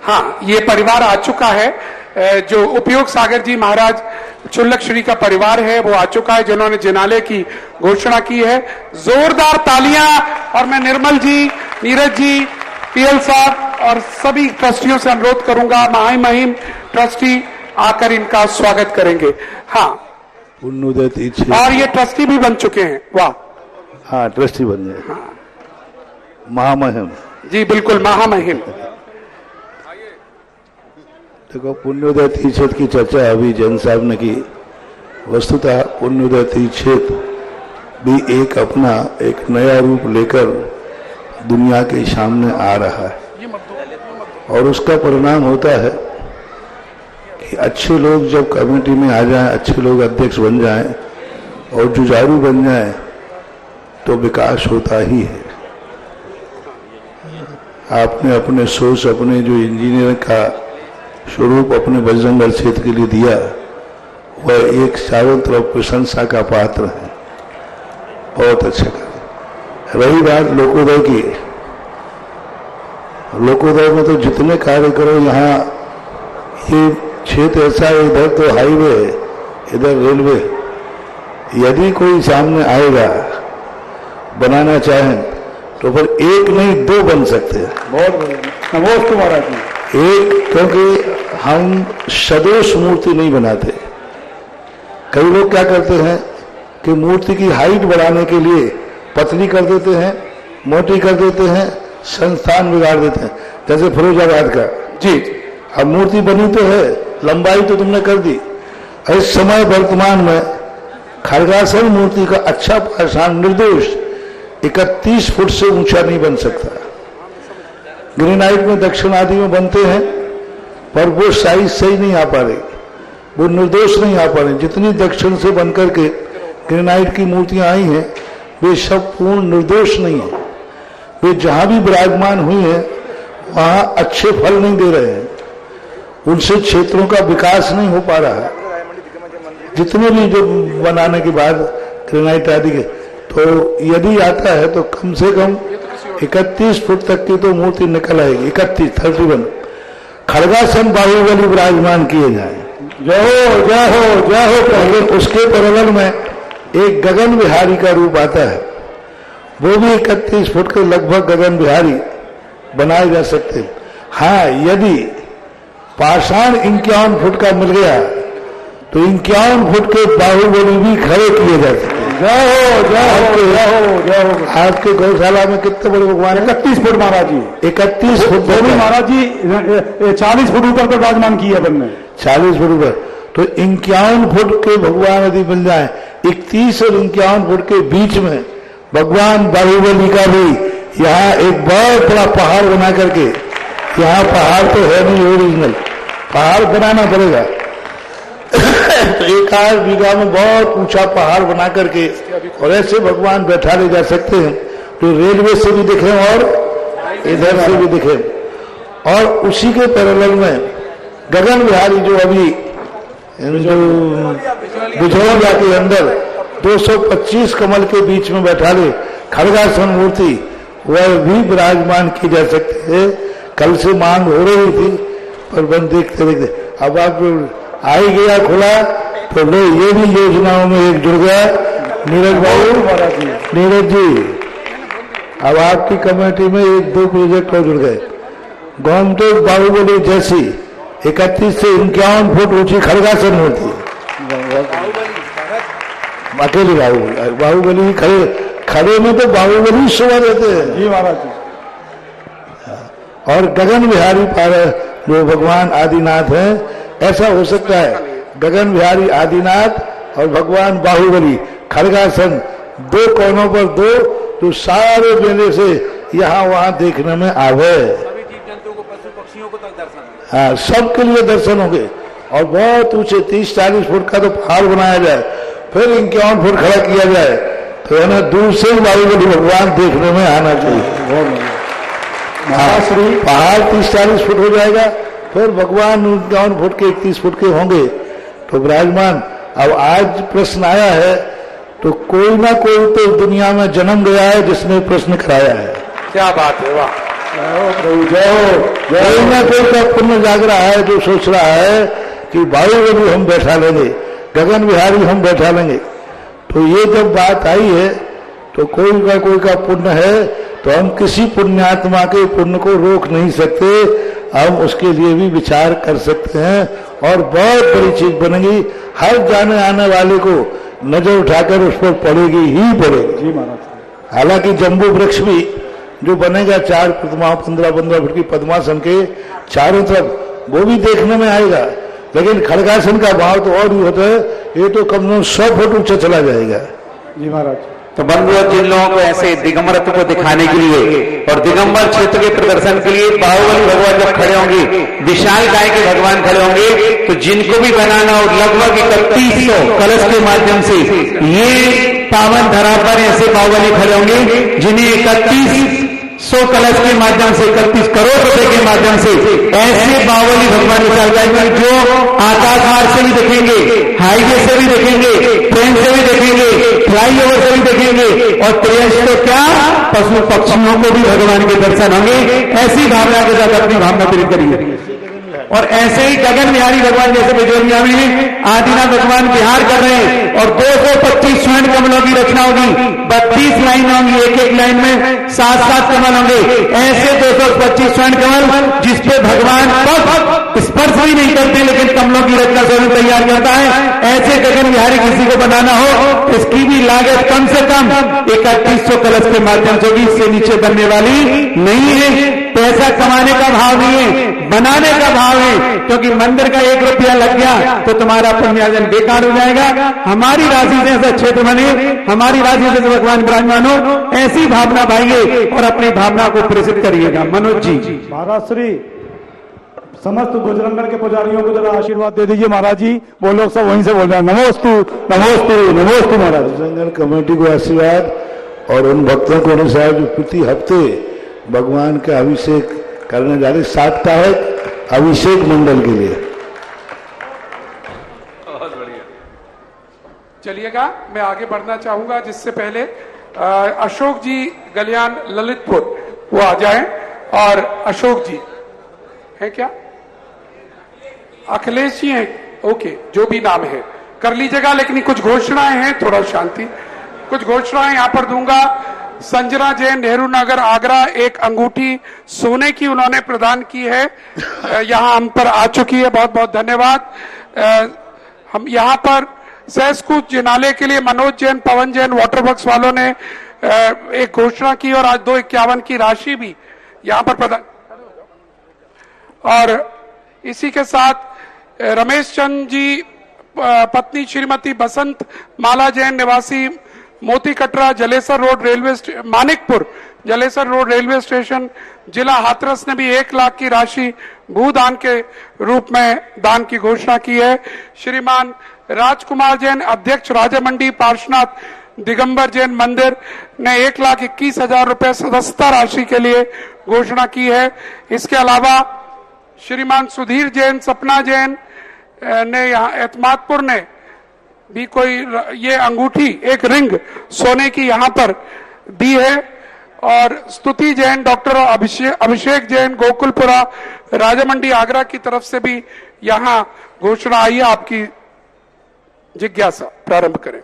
हाँ, ये परिवार आ चुका है, जो उपयोग सागर जी महाराज चुल्लक श्री का परिवार है, वो आ चुका है, जिन्होंने जिनालय की घोषणा की है। जोरदार तालियां। और मैं निर्मल जी, नीरज जी, PL साहब और सभी ट्रस्टियों से अनुरोध करूंगा, महिम ट्रस्टी आकर इनका स्वागत करेंगे। हाँ, और ये ट्रस्टी भी बन चुके हैं। वाह, हाँ, ट्रस्टी बन गए। हाँ, महामहिम जी बिल्कुल, महामहिम। देखो, पुण्योदय तीर्थ क्षेत्र की चर्चा अभी जैन साहब ने की। वस्तुतः पुण्योदय तीर्थ क्षेत्र भी एक नया रूप लेकर दुनिया के सामने आ रहा है, और उसका परिणाम होता है कि अच्छे लोग जब कमेटी में आ जाएं, अच्छे लोग अध्यक्ष बन जाएं और जुझारू बन जाएं, तो विकास होता ही है। आपने अपने सोच, अपने जो इंजीनियर का स्वरूप अपने बजरंगगढ़ क्षेत्र के लिए दिया, वह एक चारों तरफ प्रशंसा का पात्र है। बहुत अच्छा कार्य। रही बात लोकोदय की, लोकोदय में तो जितने कार्य करो, यहाँ ये क्षेत्र ऐसा है, इधर तो हाईवे है, इधर रेलवे। यदि कोई सामने आएगा बनाना चाहें तो फिर 1 नहीं 2 बन सकते हैं। बहुत बढ़िया, नमोस्तु महाराज जी। एक, क्योंकि हम सदोष मूर्ति नहीं बनाते। कई लोग क्या करते हैं कि मूर्ति की हाइट बढ़ाने के लिए पतली कर देते हैं, मोटी कर देते हैं, संस्थान बिगाड़ देते हैं। जैसे फिरोजाबाद का जी, अब मूर्ति बनी तो है, लंबाई तो तुमने कर दी। इस समय वर्तमान में खड़गासन मूर्ति का अच्छा पाषाण निर्दोष 31 फुट से ऊंचा नहीं बन सकता। ग्रेनाइट में, दक्षिण आदि में बनते हैं, पर वो साइज सही नहीं आ पा रही। वो निर्दोष नहीं आ पा रहे। जितनी दक्षिण से बनकर के ग्रेनाइट की मूर्तियां आई हैं वे सब पूर्ण निर्दोष नहीं है। वे जहां भी विराजमान हुई है वहां अच्छे फल नहीं दे रहे हैं, उनसे क्षेत्रों का विकास नहीं हो पा रहा है। जितने भी जो बनाने के बाद ग्रेनाइट आदि के, तो यदि आता है तो कम से कम 31 फुट तक की तो मूर्ति निकल आएगी। 31 खड़गासन बाहुबली विराजमान किए जाए। जय हो जय हो जय हो। पहले उसके पैरेलल में एक गगन बिहारी का रूप आता है, वो भी 31 फुट के लगभग गगन बिहारी बनाए जा सकते हैं। हाँ, यदि पाषाण 51 फुट का मिल गया तो 51 फुट के बाहुबली भी खड़े किए जा सकते हैं। जय हो जय हो जय हो जय हो। आपके गौशाला में कितने बड़े भगवान है? 31 फुट महाराज जी। 31 फुट वो भी महाराज जी 40 फुट ऊपर पर विराजमान किया बनने। 40 फुट ऊपर, तो 51 फुट के भगवान यदि मिल जाए, 31 और 51 फुट के बीच में भगवान बाहुबली का भी यहाँ एक बहुत बड़ा पहाड़ बना करके, यहाँ पहाड़ तो है नहीं ओरिजिनल, पहाड़ बनाना पड़ेगा। तो 1 बीघा में बहुत ऊंचा पहाड़ बना करके और ऐसे भगवान बैठा ले जा सकते हैं जो रेलवे से भी दिखे और इधर से भी दिखे। और उसी के पैरेलल में गगन बिहारी जो अभी जो बिजौलिया के अंदर 225 कमल के बीच में बैठा ले खड़गासन मूर्ति, वह भी विराजमान की जा सकती है। कल से मांग हो रही थी पर बन देखते देखते अब आप आ ही गया खुला, तो लो ये भी योजनाओं में एक जुड़ गया। नीरज बाबू, नीरज जी, अब आपकी कमेटी में 1-2 प्रोजेक्ट और जुड़ गए। गोमटेक बाहुबली जैसी 31 से 51 फुट ऊंची खड़गासन मूर्ति, अकेली बाहुबली खड़े में तो बाहुबली शोभा देते हैं जी महाराज जी। और गगन बिहारी पार जो भगवान आदिनाथ हैं, ऐसा हो सकता है गगन बिहारी आदिनाथ और भगवान बाहुबली खड़गासन 2 कोनों पर 2, तो सारे मेले से यहाँ वहां देखने में आवे। हाँ, सबके लिए दर्शन होंगे। और बहुत ऊंचे 30-40 फुट का तो पहाड़ बनाया जाए, फिर 51 फुट खड़ा किया जाए, तो है ना दूर से बाहुबली भगवान देखने में आना चाहिए। पहाड़ 30-40 फुट हो जाएगा, फिर भगवान 51 फुट के 31 फुट के होंगे तो विराजमान। अब आज प्रश्न आया है तो कोई ना कोई तो दुनिया में जन्म गया है जिसने प्रश्न कराया है। क्या बात है, वाह, प्रभु जय हो। कोई ना कोई का पुण्य जाग रहा है जो सोच रहा है कि बाहुबली हम बैठा लेंगे, गगन बिहारी हम बैठा लेंगे। तो ये जब बात आई है तो कोई का पुण्य है तो हम किसी पुण्यात्मा के पुण्य को रोक नहीं सकते, हम उसके लिए भी विचार कर सकते हैं और बहुत बड़ी चीज बनेगी। हर जाने आने वाले को नजर उठाकर उस पर पड़ेगी ही पड़ेगी। जी महाराज। हालांकि जम्बू वृक्ष भी जो बनेगा 4 प्रतिमा 15-15 फुट की पद्मासन के चारों तरफ, वो भी देखने में आएगा। लेकिन खड़गासन का भाव तो और ही होता है, ये तो कम से कम 100 फुट ऊंचा चला जाएगा। जी महाराज। तो बंधुओं, जिन लोगों को ऐसे दिगंबरत्व को दिखाने के लिए और दिगंबर क्षेत्र के प्रदर्शन के लिए बाहुबली भगवान जब खड़े होंगे, विशाल काय के भगवान खड़े होंगे, तो जिनको भी बनाना और लगभग 3100 कलश के माध्यम से ये पावन धरा पर ऐसे बाहुबली खड़े होंगे जिन्हें 3100 कलश के माध्यम से 31 करोड़ रुपए के माध्यम से ऐसे बाहुबली भगवान विशाल काय में जो आकाश मार्ग से भी देखेंगे, हाईवे से भी देखेंगे, ट्रेन से भी देखेंगे, फ्लाईओवर से भी देखेंगे और तेज तो क्या पशु पक्षियों को भी भगवान के दर्शन होंगे। ऐसी भावना के साथ अपनी भावना प्रेरित करिए। और ऐसे ही गगन बिहारी भगवान जैसे बिजोलिया में आदिनाथ भगवान विहार कर रहे हैं और 225 स्वर्ण कमलों की रचना होगी, 32 लाइन होंगी, एक लाइन में 7-7 कमल होंगे। ऐसे 225 स्वर्ण कमल जिसपे भगवान स्पर्श भी नहीं करते लेकिन कमलों की रचना स्वयं तैयार करता है। ऐसे गगन बिहारी किसी को बनाना हो, इसकी भी लागत कम से कम 3100 कलश के माध्यम से भी इससे नीचे बनने वाली नहीं है। पैसा कमाने का भाव नहीं है, बनाने का भाव है, क्योंकि मंदिर का 1 रुपया लग गया तो तुम्हारा पुण्यार्जन बेकार हो जाएगा। हमारी राशि से ऐसा क्षेत्र बने, हमारी राशि से भगवान विराजमान हो, ऐसी भावना भाइये और अपनी भावना को प्रेषित करिएगा। मनोज जी। महाराज श्री समस्त बजरंगगढ़ के पुजारियों को जरा आशीर्वाद दे दीजिए महाराज जी। वो लोग सब वहीं से बोल रहे हैं नमोस्तु नमोस्तु नमोस्तु महाराज। बजरंगगढ़ कमेटी को आशीर्वाद और उन भक्तों को उन्हें साहब जो प्रति हफ्ते भगवान का अभिषेक करने जा रहे साप्ताहिक अभिषेक मंडल के लिए। चलिएगा, मैं आगे बढ़ना चाहूंगा, जिससे पहले अशोक जी गलियान ललितपुर वो आ जाएं। और अशोक जी है क्या, अखिलेश जी हैं, ओके, जो भी नाम है कर लीजिएगा, लेकिन कुछ घोषणाएं हैं, थोड़ा शांति। कुछ घोषणाएं यहां पर दूंगा। संजना जैन, नेहरू नगर, आगरा, एक अंगूठी सोने की उन्होंने प्रदान की है, यहां हम पर आ चुकी है, बहुत बहुत धन्यवाद। हम यहां पर सहसकूच जिनालय के लिए मनोज जैन, पवन जैन, वाटर वर्क्स वालों ने एक घोषणा की और आज 251 की राशि भी यहां पर प्रदान। और इसी के साथ रमेश चंद जी पत्नी श्रीमती बसंत माला जैन, निवासी मोती Katra, Jalesar road railway Manikpur Jalesar road railway station, जिला हाथरस ने भी 1 लाख की राशि भूदान के रूप में दान की घोषणा की है। श्रीमान राजकुमार जैन, अध्यक्ष राजा मंडी पार्श्वनाथ दिगंबर जैन मंदिर, ने 1,21,000 रुपए सदस्यता राशि के लिए घोषणा की है। इसके अलावा श्रीमान सुधीर जैन, सपना जैन ने यहाँ एतमादपुर ने भी कोई ये अंगूठी, एक रिंग सोने की यहाँ पर दी है। और स्तुति जैन, डॉक्टर अभिषेक जैन, गोकुलपुरा, राजामंडी, आगरा की तरफ से भी यहाँ घोषणा आई है। आपकी जिज्ञासा प्रारंभ करें।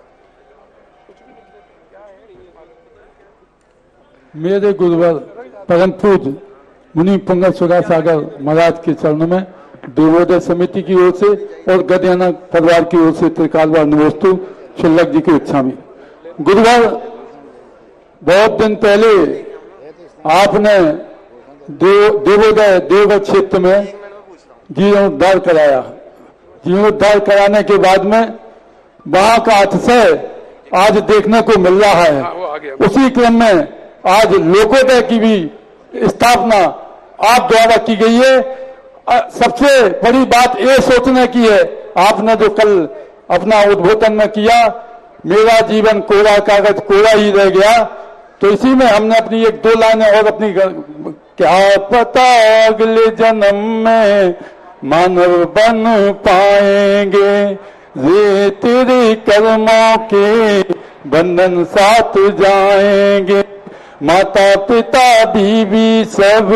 मेरे गुरुवर परम पूज्य मुनि पुंगव सुधा सागर महाराज के चरणों में देवोदय समिति की ओर से और गद्याना परिवार की ओर से त्रिकालवार नमोस्तु शुल्लक जी की इच्छा में। गुरुवार बहुत दिन पहले आपने देवोदय देवगढ़ क्षेत्र में जीर्णोद्धार कराया। जीर्णोद्धार कराने के बाद में वहां का अतिशय आज देखने को मिल रहा है। उसी क्रम में आज लोकोदय की भी स्थापना आप द्वारा की गई है। सबसे बड़ी बात ये सोचने की है, आपने जो कल अपना उद्बोधन में किया, मेरा जीवन कोरा कागज कोरा ही रह गया, तो इसी में हमने अपनी 1-2 लाइनें और अपनी, क्या पता अगले जन्म में मानव बन पाएंगे, वे तेरे कर्मों के बंधन साथ जाएंगे, माता पिता बीवी सब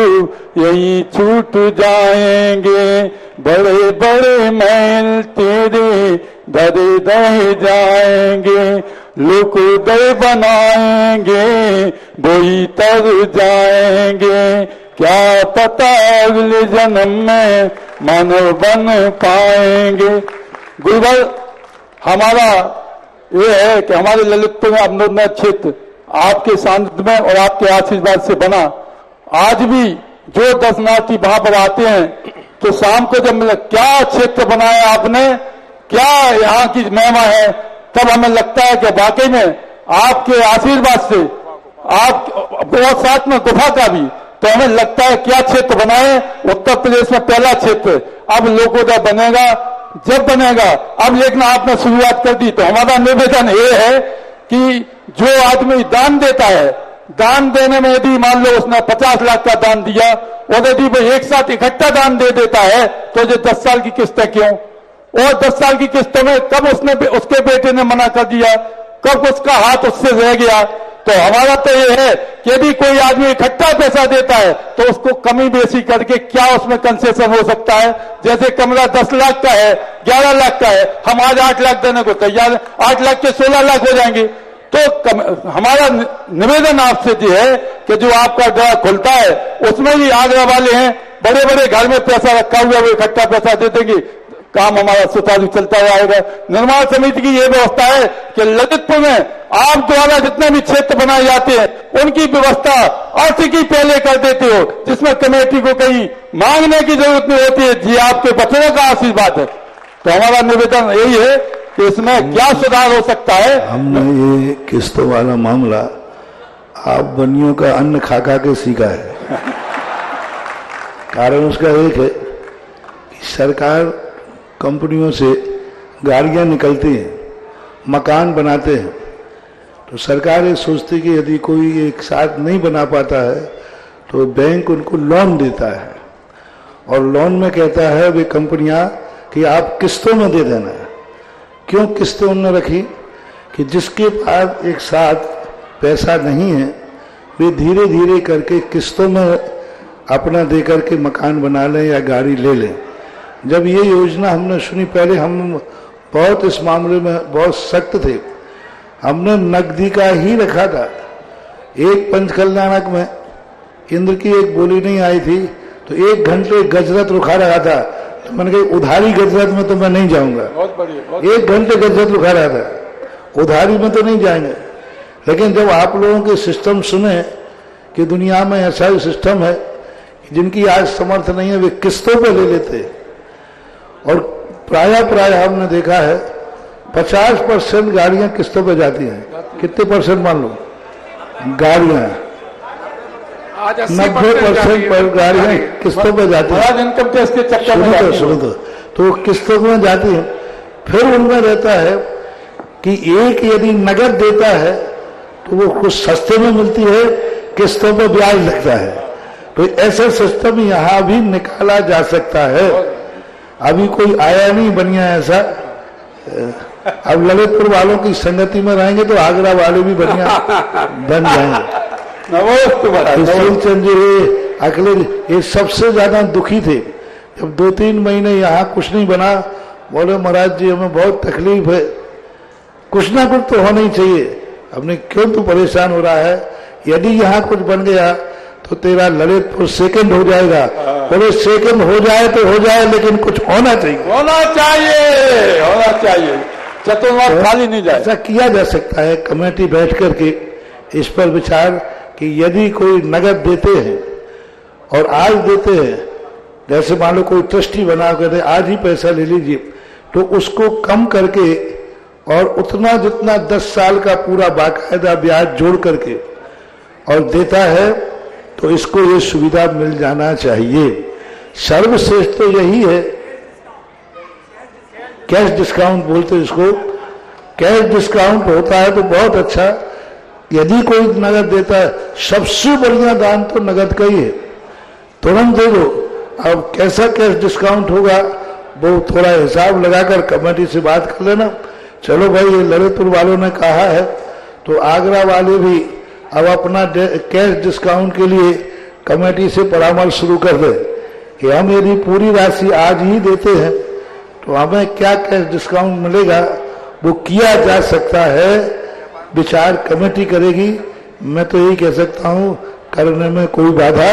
यही छूट जाएंगे, बड़े बड़े महल तेरे धरे रह जाएंगे, लोकोदय बनाएंगे वही तर जाएंगे, क्या पता अगले जन्म में मानव बन पाएंगे। गुरुवर, हमारा ये है कि हमारे ललितपुर में अमृतनगर क्षेत्र आपके सानिध्य में और आपके आशीर्वाद से बना। आज भी जो दर्शनार्थी वहां पर आते हैं तो शाम को जब मिले, क्या क्षेत्र बनाया आपने, क्या यहाँ की महिमा है, तब हमें लगता है कि वाकई में आपके आशीर्वाद से, आप और साथ में गुफा का भी, तो हमें लगता है क्या क्षेत्र बनाए। उत्तर प्रदेश में पहला क्षेत्र, अब लोकोदय बनेगा, जब बनेगा। अब लेकिन आपने शुरुआत कर दी, तो हमारा निवेदन ये है कि जो आदमी दान देता है, दान देने में यदि मान लो उसने 50 लाख का दान दिया और यदि वो एक साथ इकट्ठा दान दे देता है, तो जो 10 साल की किस्तें क्यों, और 10 साल की किस्तों में कब उसके बेटे ने मना कर दिया, कब उसका हाथ उससे रह गया। तो हमारा तो ये है कि यदि कोई आदमी इकट्ठा पैसा देता है तो उसको कमी बेसी करके क्या उसमें कंसेशन हो सकता है। जैसे कमरा 10 लाख का है, 11 लाख का है, हम आज 8 लाख देने को तैयार है, 8 लाख के 16 लाख हो जाएंगे। तो हमारा निवेदन आपसे ये है कि जो आपका ड्रा खुलता है उसमें भी आगरा वाले हैं, बड़े बड़े घर में पैसा रखा हुआ, वो इकट्ठा पैसा दे देंगे, काम हमारा सुचारू चलता रहेगा। निर्माण समिति की ये व्यवस्था है कि ललितपुर में आप द्वारा जितने भी क्षेत्र बनाए जाते हैं उनकी व्यवस्था अर्थ की पहले कर देते हो, जिसमें कमेटी को कहीं मांगने की जरूरत नहीं होती है। जी आपके बच्चों का आशीर्वाद है। तो हमारा निवेदन यही है कि इसमें क्या सुधार हो सकता है। हमने ये किस्तों वाला मामला आप बनियों का अन्न खा खा के सीखा है। कारण उसका एक है सरकार कंपनियों से गाड़ियां निकलती हैं, मकान बनाते हैं, तो सरकार ये सोचती कि यदि कोई एक साथ नहीं बना पाता है तो बैंक उनको लोन देता है, और लोन में कहता है वे कंपनियां कि आप किस्तों में दे देना। क्यों किस्तें उन्होंने रखी? कि जिसके पास एक साथ पैसा नहीं है वे धीरे धीरे करके किस्तों में अपना दे करके मकान बना लें या गाड़ी ले लें। जब ये योजना हमने सुनी, पहले हम बहुत इस मामले में बहुत सख्त थे, हमने नकदी का ही रखा था। एक पंचकल्याणक में इंद्र की एक बोली नहीं आई थी तो 1 घंटे गजरत रुखा रहा था, तो मैंने कहा उधारी गजरत में तो मैं नहीं जाऊंगा। बहुत बढ़िया। 1 घंटे गजरत रुखा रहा था, उधारी में तो नहीं जाएंगे। लेकिन जब आप लोगों के सिस्टम सुने कि दुनिया में ऐसा ही सिस्टम है जिनकी आज समर्थ नहीं है वे किस्तों पे ले लेते, और प्राय हमने देखा है 50% गाड़ियां किस्तों पे जाती हैं। कितने परसेंट मान लो गाड़ियां? आज 90% पर गाड़ियां किस्तों पे जाती हैं। इनकम टैक्स के चक्कर में सुनो तो किस्तों में जाती है। फिर उनमें रहता है कि एक यदि नगद देता है तो वो कुछ सस्ते में मिलती है, किस्तों पर ब्याज लगता है। तो ऐसा सिस्टम यहाँ भी निकाला जा सकता है। अभी कोई आया नहीं बढ़िया ऐसा। अब ललितपुर वालों की संगति में रहेंगे तो आगरा वाले भी बढ़िया बन जाएंगे। चंद जी अखिलेश ये सबसे ज्यादा दुखी थे जब 2-3 महीने यहाँ कुछ नहीं बना। बोले महाराज जी हमें बहुत तकलीफ है, कुछ ना कुछ तो होना ही चाहिए। हमने क्यों तू परेशान हो रहा है? यदि यहाँ कुछ बन गया तो तेरा ललितपुर सेकंड हो जाएगा। बोले सेकंड हो जाए तो हो जाए, लेकिन कुछ होना चाहिए, होना चाहिए। चतुर्मास खाली नहीं जाए। ऐसा किया जा सकता है कमेटी बैठ करके इस पर विचार कि यदि कोई नगद देते हैं और आज देते हैं, जैसे मान लो कोई ट्रस्टी बना कर आज ही पैसा ले लीजिए, तो उसको कम करके और उतना जितना 10 साल का पूरा बाकायदा ब्याज जोड़ करके और देता है, तो इसको ये सुविधा मिल जाना चाहिए। सर्वश्रेष्ठ तो यही है, कैश डिस्काउंट बोलते इसको। कैश डिस्काउंट होता है तो बहुत अच्छा। यदि कोई नगद देता है, सबसे बढ़िया दान तो नगद का ही है, तुरंत दे दो। अब कैसा कैश डिस्काउंट होगा वो थोड़ा हिसाब लगाकर कमेटी से बात कर लेना। चलो भाई ये ललितपुर वालों ने कहा है तो आगरा वाले भी अब अपना कैश डिस्काउंट के लिए कमेटी से परामर्श शुरू कर दे कि हम यदि पूरी राशि आज ही देते हैं तो हमें क्या कैश डिस्काउंट मिलेगा, वो किया जा सकता है। विचार कमेटी करेगी। मैं तो यही कह सकता हूं करने में कोई बाधा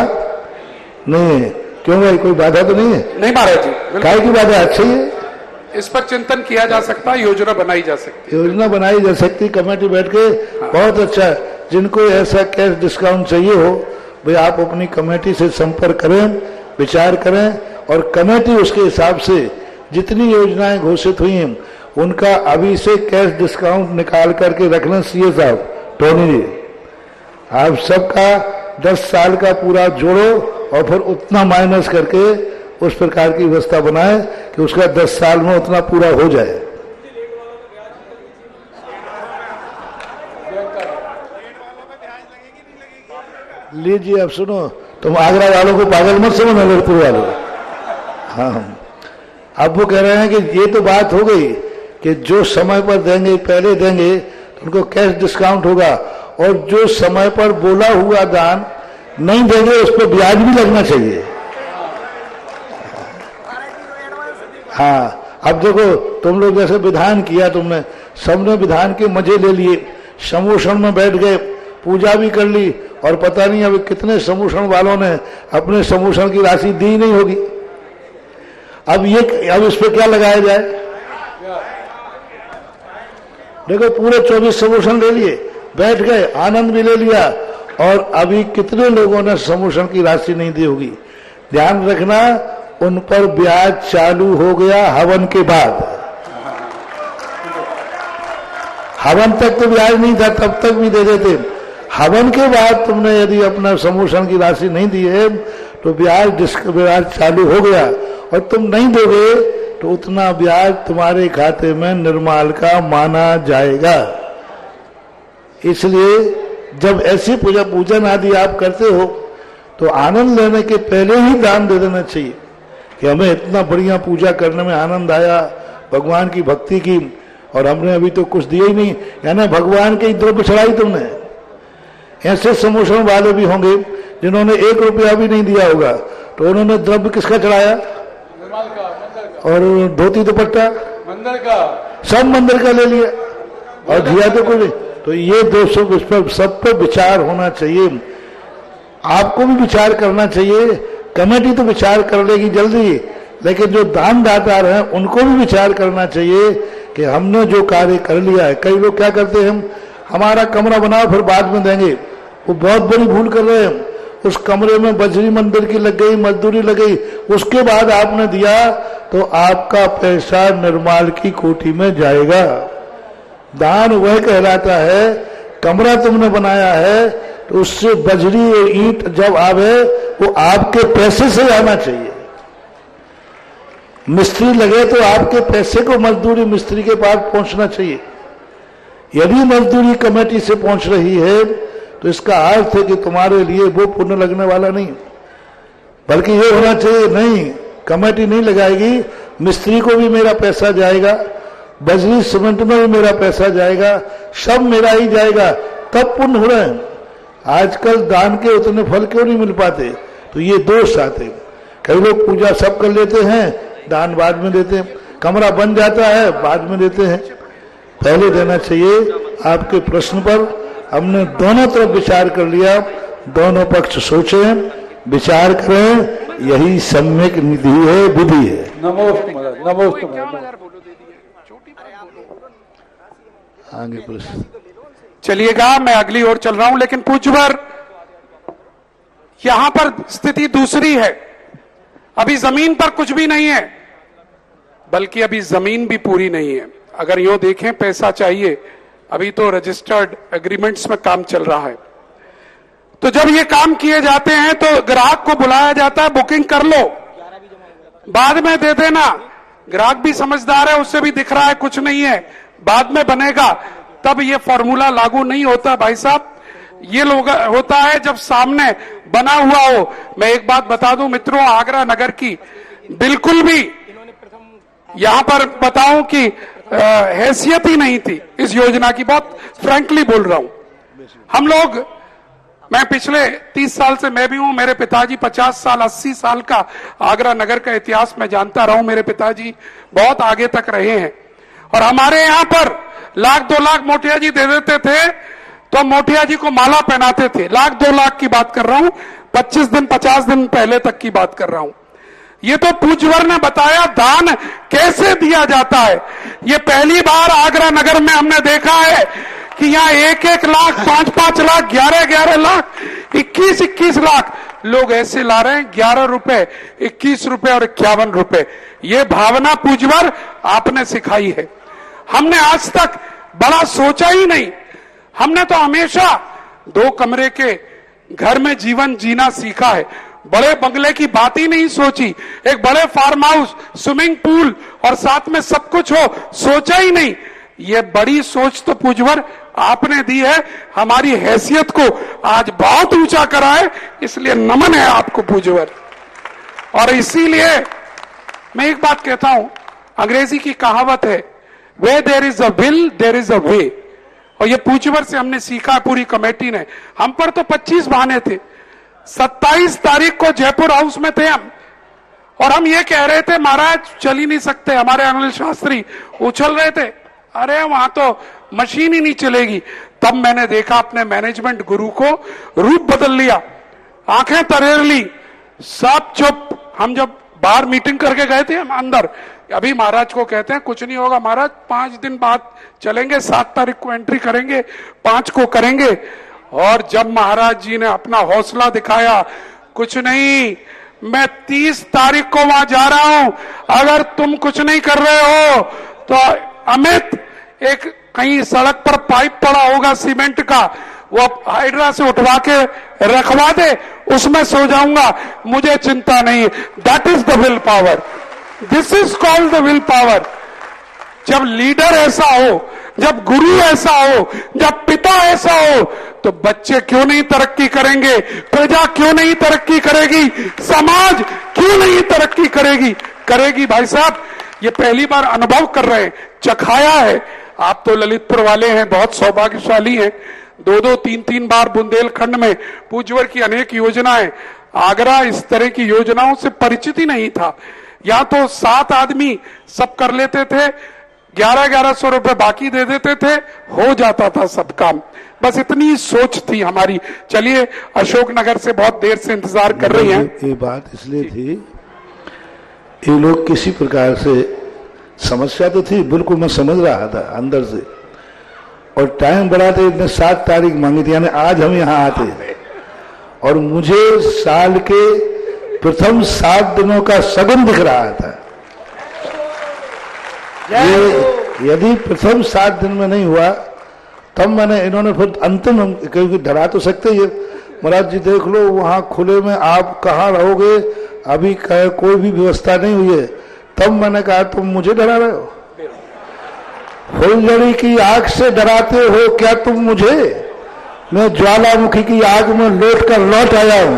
नहीं है। क्यों भाई, कोई बाधा तो नहीं है? नहीं महाराज जी, काय की बाधा? अच्छी है, इस पर चिंतन किया जा सकता है, योजना बनाई जा सकती है। योजना बनाई जा सकती, कमेटी बैठ के। बहुत अच्छा है। जिनको ऐसा कैश डिस्काउंट चाहिए हो भाई आप अपनी कमेटी से संपर्क करें, विचार करें, और कमेटी उसके हिसाब से जितनी योजनाएं घोषित हुई हैं उनका अभी से कैश डिस्काउंट निकाल करके रखना। सीए साहब, टोनी जी, आप सबका 10 साल का पूरा जोड़ो और फिर उतना माइनस करके उस प्रकार की व्यवस्था बनाए कि उसका 10 साल में उतना पूरा हो जाए। लीजिए अब सुनो, तुम आगरा वालों को पागल मत समझो, ललितपुर वालों। हाँ, अब वो कह रहे हैं कि ये तो बात हो गई कि जो समय पर देंगे पहले देंगे तो उनको कैश डिस्काउंट होगा, और जो समय पर बोला हुआ दान नहीं देंगे उस पर ब्याज भी लगना चाहिए। हाँ, अब देखो तुम लोग जैसे विधान किया तुमने, सबने विधान के मजे ले लिए, समूषण में बैठ गए, पूजा भी कर ली, और पता नहीं अभी कितने समूषण वालों ने अपने समूषण की राशि दी नहीं होगी। अब इस पे क्या लगाया जाए? देखो पूरे 24 समूषण ले लिए, बैठ गए, आनंद भी ले लिया, और अभी कितने लोगों ने समूषण की राशि नहीं दी होगी। ध्यान रखना, उन पर ब्याज चालू हो गया हवन के बाद। हवन तक तो ब्याज नहीं था, तब तक भी दे देते। हवन के बाद तुमने यदि अपना समूषण की राशि नहीं दी है तो ब्याज चालू हो गया, और तुम नहीं दोगे तो उतना ब्याज तुम्हारे खाते में निर्माल का माना जाएगा। इसलिए जब ऐसी पूजा पूजन आदि आप करते हो तो आनंद लेने के पहले ही दान दे देना चाहिए कि हमें इतना बढ़िया पूजा करने में आनंद आया, भगवान की भक्ति की, और हमने अभी तो कुछ दिया ही नहीं, यानी भगवान के द्रव्य चढ़ाई तुमने। ऐसे समोसन वाले भी होंगे जिन्होंने 1 रुपया भी नहीं दिया होगा, तो उन्होंने द्रव्य किसका चढ़ाया? और धोती दुपट्टा मंदिर का, सब मंदिर का ले लिया और दिया तो कोई नहीं। तो ये दोस्तों इस पर सब पर विचार होना चाहिए, आपको भी विचार करना चाहिए। कमेटी तो विचार कर लेगी जल्दी, लेकिन जो दानदाता हैं उनको भी विचार करना चाहिए कि हमने जो कार्य कर लिया है। कई लोग क्या करते हैं, हम हमारा कमरा बनाओ फिर बाद में देंगे, वो बहुत बड़ी भूल कर रहे हैं। उस कमरे में बजरी मंदिर की लग गई, मजदूरी लग गई, उसके बाद आपने दिया तो आपका पैसा निर्माल की कोठी में जाएगा। दान वह कहलाता है, कमरा तुमने बनाया है तो उससे बजरी और ईंट जब आवे वो आपके पैसे से आना चाहिए। मिस्त्री लगे तो आपके पैसे को मजदूरी मिस्त्री के पास पहुंचना चाहिए। यदि मजदूरी कमेटी से पहुंच रही है तो इसका अर्थ है कि तुम्हारे लिए वो पुण्य लगने वाला नहीं, बल्कि ये होना चाहिए नहीं, कमेटी नहीं लगाएगी, मिस्त्री को भी मेरा पैसा जाएगा, बजरी सीमेंट में भी मेरा पैसा जाएगा, सब मेरा ही जाएगा, तब पुण्य हो रहे हैं। आजकल दान के उतने फल क्यों नहीं मिल पाते? तो ये दोष आते। कई लोग पूजा सब कर लेते हैं, दान बाद में देते हैं, कमरा बन जाता है बाद में देते हैं। पहले देना चाहिए। आपके प्रश्न पर हमने दोनों तरफ विचार कर लिया, दोनों पक्ष सोचें, विचार करें, यही सम्यक निधि है, विधि है। आगे प्रश्न। चलिएगा, मैं अगली ओर चल रहा हूं, लेकिन पूज्यवर यहां पर स्थिति दूसरी है। अभी जमीन पर कुछ भी नहीं है, बल्कि अभी जमीन भी पूरी नहीं है। अगर यूं देखें, पैसा चाहिए, अभी तो रजिस्टर्ड एग्रीमेंट्स में काम चल रहा है। तो जब ये काम किए जाते हैं तो ग्राहक को बुलाया जाता है, बुकिंग कर लो, बाद में दे देना। ग्राहक भी समझदार है, उससे भी दिख रहा है कुछ नहीं है, बाद में बनेगा, तब ये फॉर्मूला लागू नहीं होता भाई साहब। ये लोग होता है जब सामने बना हुआ हो। मैं एक बात बता दूं मित्रों, आगरा नगर की बिल्कुल भी यहां पर बताऊं कि हैसियत ही नहीं थी इस योजना की, बहुत फ्रैंकली बोल रहा हूं। हम लोग, मैं पिछले 30 साल से मैं भी हूं, मेरे पिताजी 50 साल 80 साल का आगरा नगर का इतिहास मैं जानता रहा हूं। मेरे पिताजी बहुत आगे तक रहे हैं और हमारे यहां पर 1,00,000 2,00,000 मोठिया जी दे देते थे तो मोठिया जी को माला पहनाते थे। 1,00,000 2,00,000 की बात कर रहा हूं, 25 दिन 50 दिन पहले तक की बात कर रहा हूं। ये तो पूज्यवर ने बताया दान कैसे दिया जाता है। ये पहली बार आगरा नगर में हमने देखा है कि यहाँ 1-1 लाख, 5-5 लाख, 11-11 लाख, 21-21 लाख लोग ऐसे ला रहे हैं। 11 रुपए, 21 रुपए और 51 रुपए। ये भावना पूज्यवर आपने सिखाई है। हमने आज तक बड़ा सोचा ही नहीं। हमने तो हमेशा 2 कमरे के घर में जीवन जीना सीखा है, बड़े बंगले की बात ही नहीं सोची। एक बड़े फार्म हाउस, स्विमिंग पूल और साथ में सब कुछ हो, सोचा ही नहीं। ये बड़ी सोच तो पूज्यवर आपने दी है, हमारी हैसियत को आज बहुत ऊंचा करा है, इसलिए नमन है आपको पूज्यवर। और इसीलिए मैं एक बात कहता हूं, अंग्रेजी की कहावत है, Where there is a will, there is a way। और ये पूज्यवर से हमने सीखा, पूरी कमेटी ने। हम पर तो 25 बहाने थे। 27 तारीख को जयपुर हाउस में थे हम, और हम ये कह रहे थे महाराज चल ही नहीं सकते। हमारे अनिल शास्त्री उछल रहे थे, अरे वहां तो मशीन ही नहीं चलेगी। तब मैंने देखा अपने मैनेजमेंट गुरु को रूप बदल लिया, आंखें तरेर ली, सब चुप। हम जब बाहर मीटिंग करके गए थे, हम अंदर अभी महाराज को कहते हैं कुछ नहीं होगा महाराज, 5 दिन बाद चलेंगे, 7 तारीख को एंट्री करेंगे, 5 को करेंगे। और जब महाराज जी ने अपना हौसला दिखाया, कुछ नहीं, मैं 30 तारीख को वहां जा रहा हूं, अगर तुम कुछ नहीं कर रहे हो तो अमित एक कहीं सड़क पर पाइप पड़ा होगा सीमेंट का, वो हाइड्रा से उठवा के रखवा दे, उसमें सो जाऊंगा, मुझे चिंता नहीं। That is the will power. This is called the will power. जब लीडर ऐसा हो, जब गुरु ऐसा हो, जब पिता ऐसा हो, तो बच्चे क्यों नहीं तरक्की करेंगे, प्रजा क्यों नहीं तरक्की करेगी, समाज क्यों नहीं तरक्की करेगी भाई साहब, ये पहली बार अनुभव कर रहे हैं, चखाया है। आप तो ललितपुर वाले हैं, बहुत सौभाग्यशाली हैं। 2-2, 3-3 बार बुंदेलखंड में पूज्यवर की अनेक योजनाएं, आगरा इस तरह की योजनाओं से परिचित ही नहीं था। यहां तो 7 आदमी सब कर लेते थे, 1100 रुपए बाकी दे देते थे, हो जाता था सब काम। बस इतनी सोच थी हमारी। चलिए, अशोकनगर से बहुत देर से इंतजार कर रही हैं। ये बात इसलिए थी, ये लोग किसी प्रकार से समस्या तो थी, बिल्कुल मैं समझ रहा था अंदर से, और टाइम बढ़ाते इतने 7 तारीख मांगी थी, यानी आज हम यहाँ आते, और मुझे साल के प्रथम 7 दिनों का सगुन दिख रहा था। ये यदि प्रथम 7 दिन में नहीं हुआ, तब मैंने, इन्होंने फिर अंतिम, क्योंकि डरा तो सकते ही, महाराज जी देख लो वहां खुले में आप कहाँ रहोगे, अभी कोई भी व्यवस्था नहीं हुई है। तब मैंने कहा तुम मुझे डरा रहे हो, फुलझड़ी की आग से डराते हो क्या तुम मुझे, मैं ज्वालामुखी की आग में लौट कर लौट आया हूं।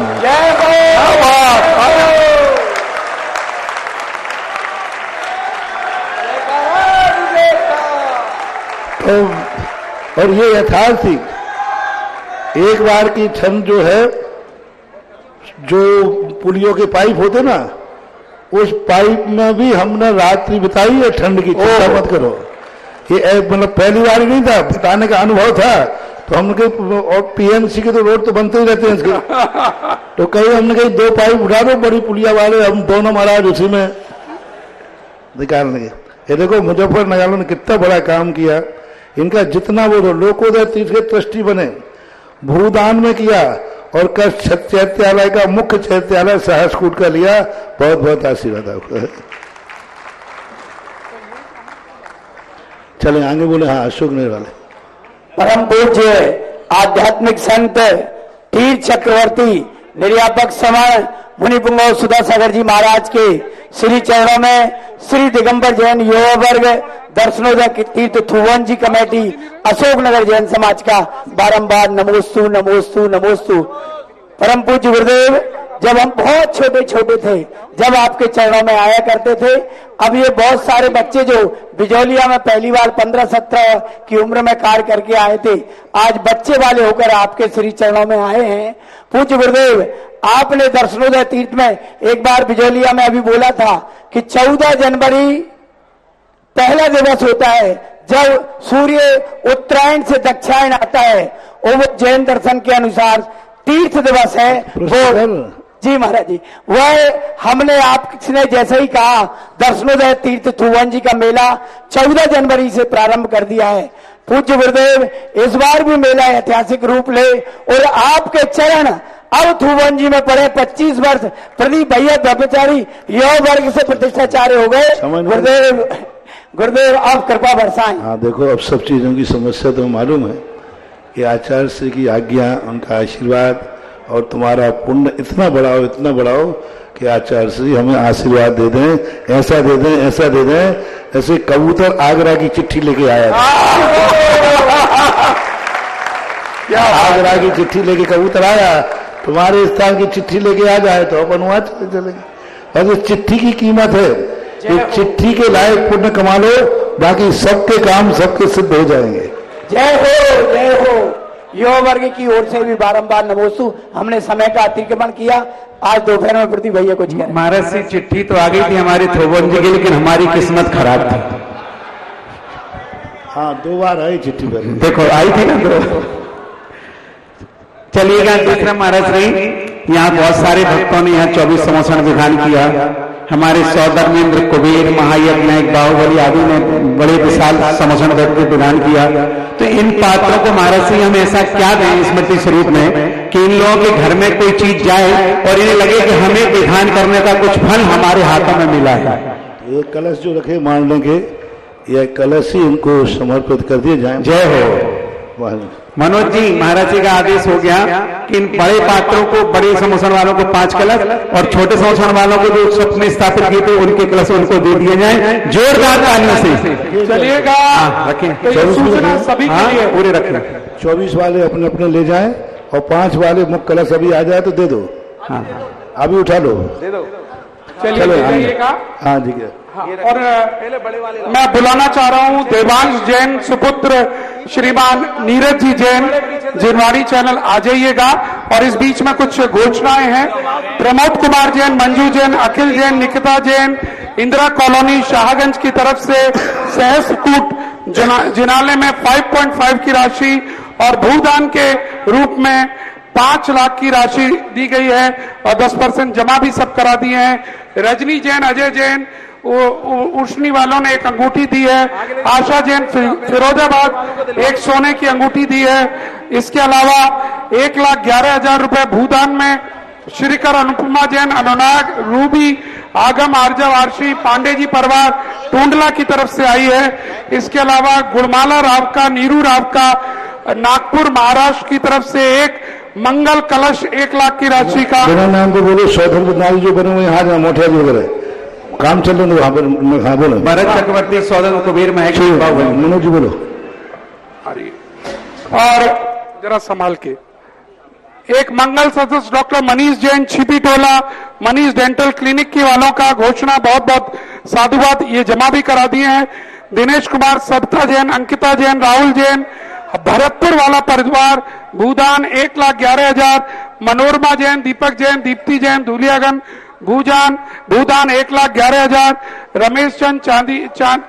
तो और ये यथार्थ थी। एक बार की ठंड जो है, जो पुलियों के पाइप होते ना, उस पाइप में भी हमने रात्रि बिताई है ठंड की, चिंता मत करो। ये मतलब पहली बार ही नहीं था, बिताने का अनुभव था। तो हमने कही, और पीएमसी के तो रोड तो बनते ही रहते हैं इसके, तो कहीं हमने कही 2 पाइप उठा दो, बड़ी पुलिया वाले हम दोनों महाराज उसी में निकालने के। ये देखो मुजफ्फरनगर ने कितना बड़ा काम किया। इनका जितना वो लोकोदय तीर्थ के ट्रस्टी बने, भूदान में किया, और कच्छ चैत्यालय का मुख्य चैत्यालय सहस्कूट का लिया। बहुत बहुत आशीर्वाद आपका। चले आगे बोले। हाँ, अशोकनगर वाले परम पूज्य आध्यात्मिक संत तीर्थ चक्रवर्ती निर्यापक समण मुनि पुंगव सुधासागर जी महाराज के श्री चरणों में श्री दिगंबर जैन युवा वर्ग दर्शनोदय तीर्थ थुवन जी कमेटी अशोकनगर जैन समाज का बारंबार नमोस्तु नमोस्तु नमोस्तु। परम पूज्य गुरुदेव, जब हम बहुत छोटे छोटे थे, जब आपके चरणों में आया करते थे, अब ये बहुत सारे बच्चे जो बिजौलिया में पहली बार 15-17 की उम्र में कार्य करके आए थे, आज बच्चे वाले होकर आपके श्री चरणों में आए हैं। पूज्य गुरुदेव, आपने दर्शनोदय तीर्थ में एक बार बिजौलिया में अभी बोला था कि 14 जनवरी पहला दिवस होता है, जब सूर्य उत्तरायण से दक्षिणायन आता है, और वो जैन दर्शन के अनुसार तीर्थ दिवस है। वो जी महाराज जी, वह हमने आपने जैसे ही कहा, दर्शनोदय तीर्थ थुवन जी का मेला 14 जनवरी से प्रारंभ कर दिया है। पूज्य गुरुदेव, इस बार भी मेला ऐतिहासिक रूप ले, और आपके चरण अब थुवन जी में पड़े 25 वर्ष प्रदीप भैया ब्रह्मचारी युवा वर्ग से प्रतिष्ठाचार्य हो गए। गुरुदेव आप कृपा बरसाएं। हाँ देखो, अब सब चीजों की समस्या तो मालूम है। ये आचार्य श्री की आज्ञा, उनका आशीर्वाद और तुम्हारा पुण्य इतना बढ़ाओ कि आचार्य श्री हमें आशीर्वाद दे दें, ऐसा दे दें, ऐसा दे दें। ऐसे कबूतर आगरा की चिट्ठी लेके आया था। आगरा की चिट्ठी लेके कबूतर आया, तुम्हारे स्थान की चिट्ठी लेके आ जाए तो अपन वहां चले चलेंगे। और इस चिट्ठी की कीमत है, ये चिट्ठी के लायक पुण्य कमा लो, बाकी सबके काम सबके सिद्ध हो जाएंगे। जय हो, जय हो। युवा वर्ग की ओर से भी बारंबार नमोस्तु। हमने समय का अतिक्रमण किया, आज दोपहर में प्रति भैया कुछ करें। महाराज से चिट्ठी तो आ गई थी हमारी थोबन जी की, लेकिन हमारी किस्मत खराब थी। हाँ, 2 बार आई चिट्ठी पर, देखो आई थी ना 2। चलिएगा दूसरा महाराज श्री, यहाँ बहुत सारे भक्तों ने यहाँ 24 समोसन विधान किया। हमारे सौधर्मेंद्र कुबेर महायज्ञ बाहुबली आदि ने बड़े विशाल समोसन विधान किया। तो इन पात्रों को महाराज से हम ऐसा क्या दें स्मृति स्वरूप में कि इन लोगों के घर में कोई चीज जाए और इन्हें लगे कि हमें विधान करने का कुछ फल हमारे हाथों में मिला है। ये कलश जो रखे मांडने के, यह कलश ही इनको समर्पित कर दिए जाए। जय हो। मनोज जी, महाराज जी का आदेश हो गया कि इन बड़े पात्रों को, बड़े समोसन वालों को 5 कलश और छोटे समोसन वालों को जो स्वप्न स्थापित किए थे उनके कलश उनको दे दिए जाए जोरदार तालियों से। चलिएगा, रखें, तो ये सूचना सभी के लिए पूरे रखें। 24 वाले अपने अपने ले जाएं और 5 वाले मुख्य कलश अभी आ जाए तो दे दो। हाँ, अभी उठा लो, दे दो। चलिए जाइएगा। हाँ ठीक है। और मैं बुलाना चाह रहा हूं देवांश जैन सुपुत्र श्रीमान नीरज जी जैन, जिनवाड़ी चैनल आ जाइएगा। और इस बीच में कुछ घोषणाएं हैं। प्रमोद कुमार जैन, मंजू जैन, अखिल जैन, निकिता जैन, इंदिरा कॉलोनी शाहगंज की तरफ से सहस्त्रकूट जिनाले में 5.5 की राशि और भूदान के रूप में 5 लाख की राशि दी गई है और 10% जमा भी सब करा दिए हैं। रजनी जैन, अजय जैन उष्णी वालों ने एक अंगूठी दी है। आशा जैन फिरोजाबाद एक सोने की अंगूठी दी है। इसके अलावा 1,11,000 रुपए भूदान में श्रीकर अनुपमा जैन, अनुराग, रूबी, आगम, आर्जव, आरशी, पांडे जी परिवार टूंडला की तरफ से आई है। इसके अलावा गुड़माला राव का, नीरू राव का नागपुर महाराष्ट्र की तरफ से एक मंगल कलश 1 लाख की राशि का। बिना नाम को बोलो, सौधर नारी जो बने हुए यहाँ मोटे वगैरह काम चल रहे वहां पर। हाँ बोलो। भरत चक्रवर्ती, सौदन कुबेर महक, मनोज जी बोलो। और जरा संभाल के एक मंगल सदस्य डॉक्टर मनीष जैन, छिपी टोला, मनीष डेंटल क्लिनिक की वालों का घोषणा, बहुत बहुत साधुवाद, ये जमा भी करा दिए हैं। दिनेश कुमार, सविता जैन, अंकिता जैन, राहुल जैन, भरतपुर वाला परिवार भूदान 1,11,000, मनोरमा जैन, दीपक जैन, दीप्ति जैन, धूलियागंज भूदान 1,11,000, रमेश चंद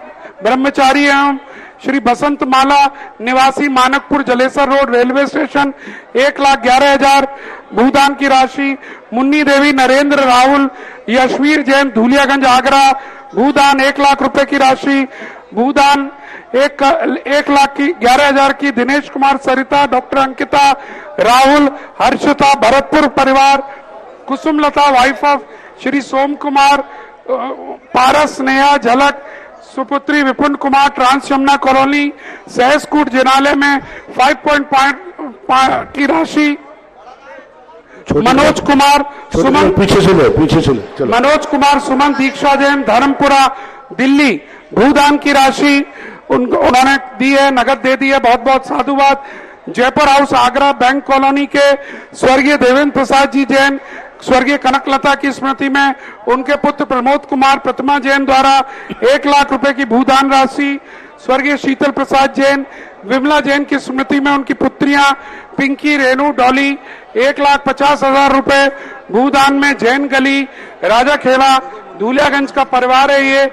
ब्रह्मचारी एवं श्री बसंत माला निवासी Mankapur Jalesar road railway station 1,11,000 भूदान की राशि। मुन्नी देवी, नरेंद्र, राहुल, यशवीर जैन, धूलियागंज आगरा भूदान 1 लाख रुपए की राशि। भूदान 1,11,000 की दिनेश कुमार, सरिता, डॉक्टर अंकिता, राहुल, हर्षिता, भरतपुर परिवार, कुसुमलता वाइफ ऑफ श्री सोम कुमार, पारस, स्नेहा, झलक, सुपुत्री विपुन कुमार, ट्रांस यमुना कॉलोनी सहसकूट जिनाले में 5.5 की राशि। मनोज कुमार, सुमन, पीछे चलो। मनोज कुमार, सुमन, दीक्षा जैन, धर्मपुरा दिल्ली भूदान की राशि उन्होंने दी है, नगद दे दी है, बहुत बहुत साधुवाद। Jaipur house Agra bank colony के स्वर्गीय देवेंद्र प्रसाद जी जैन, स्वर्गीय कनकलता की स्मृति में उनके पुत्र प्रमोद कुमार, प्रतिमा जैन द्वारा 1 लाख रुपए की भूदान राशि। स्वर्गीय शीतल प्रसाद जैन, विमला जैन की स्मृति में उनकी पुत्रियां पिंकी, रेणु, डॉली 1,50,000 रुपए भूदान में। जैन गली, राजा खेला, धूलियागंज का परिवार है ये,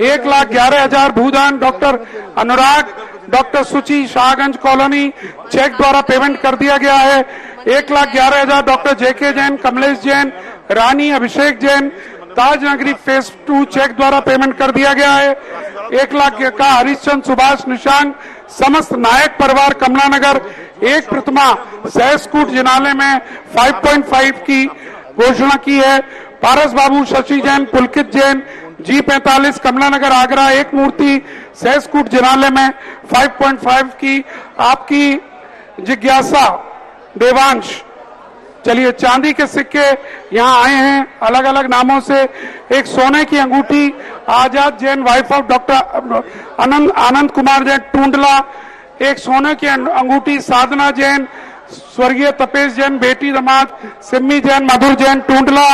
1,11,000 भूदान। डॉक्टर अनुराग, डॉक्टर सुची, शाहगंज कॉलोनी चेक द्वारा पेमेंट कर दिया गया है। 1,11,000 डॉक्टर जेके जैन, कमलेश जैन, रानी, अभिषेक जैन, ताज नगरी फेज 2 चेक द्वारा पेमेंट कर दिया गया है। 1 लाख का हरिश्चंद, सुभाष, निशांक, समस्त नायक परिवार कमला नगर एक प्रतिमा सहसकूट जिनाले में 5.5 की घोषणा की है। पारस बाबू, शशि जैन, पुलकित जैन, G45 कमला नगर आगरा एक मूर्ति सहसकूट जिनाले में 5.5 की। आपकी जिज्ञासा देवांश, चलिए चांदी के सिक्के यहाँ आए हैं अलग अलग नामों से। एक सोने की अंगूठी आजाद Jain, wife of doctor Anand Kumar Jain, Tundla. एक सोने की अंगूठी साधना जैन, स्वर्गीय तपेश जैन, बेटी दामाद सिम्मी जैन, मधुर जैन, टूंडला।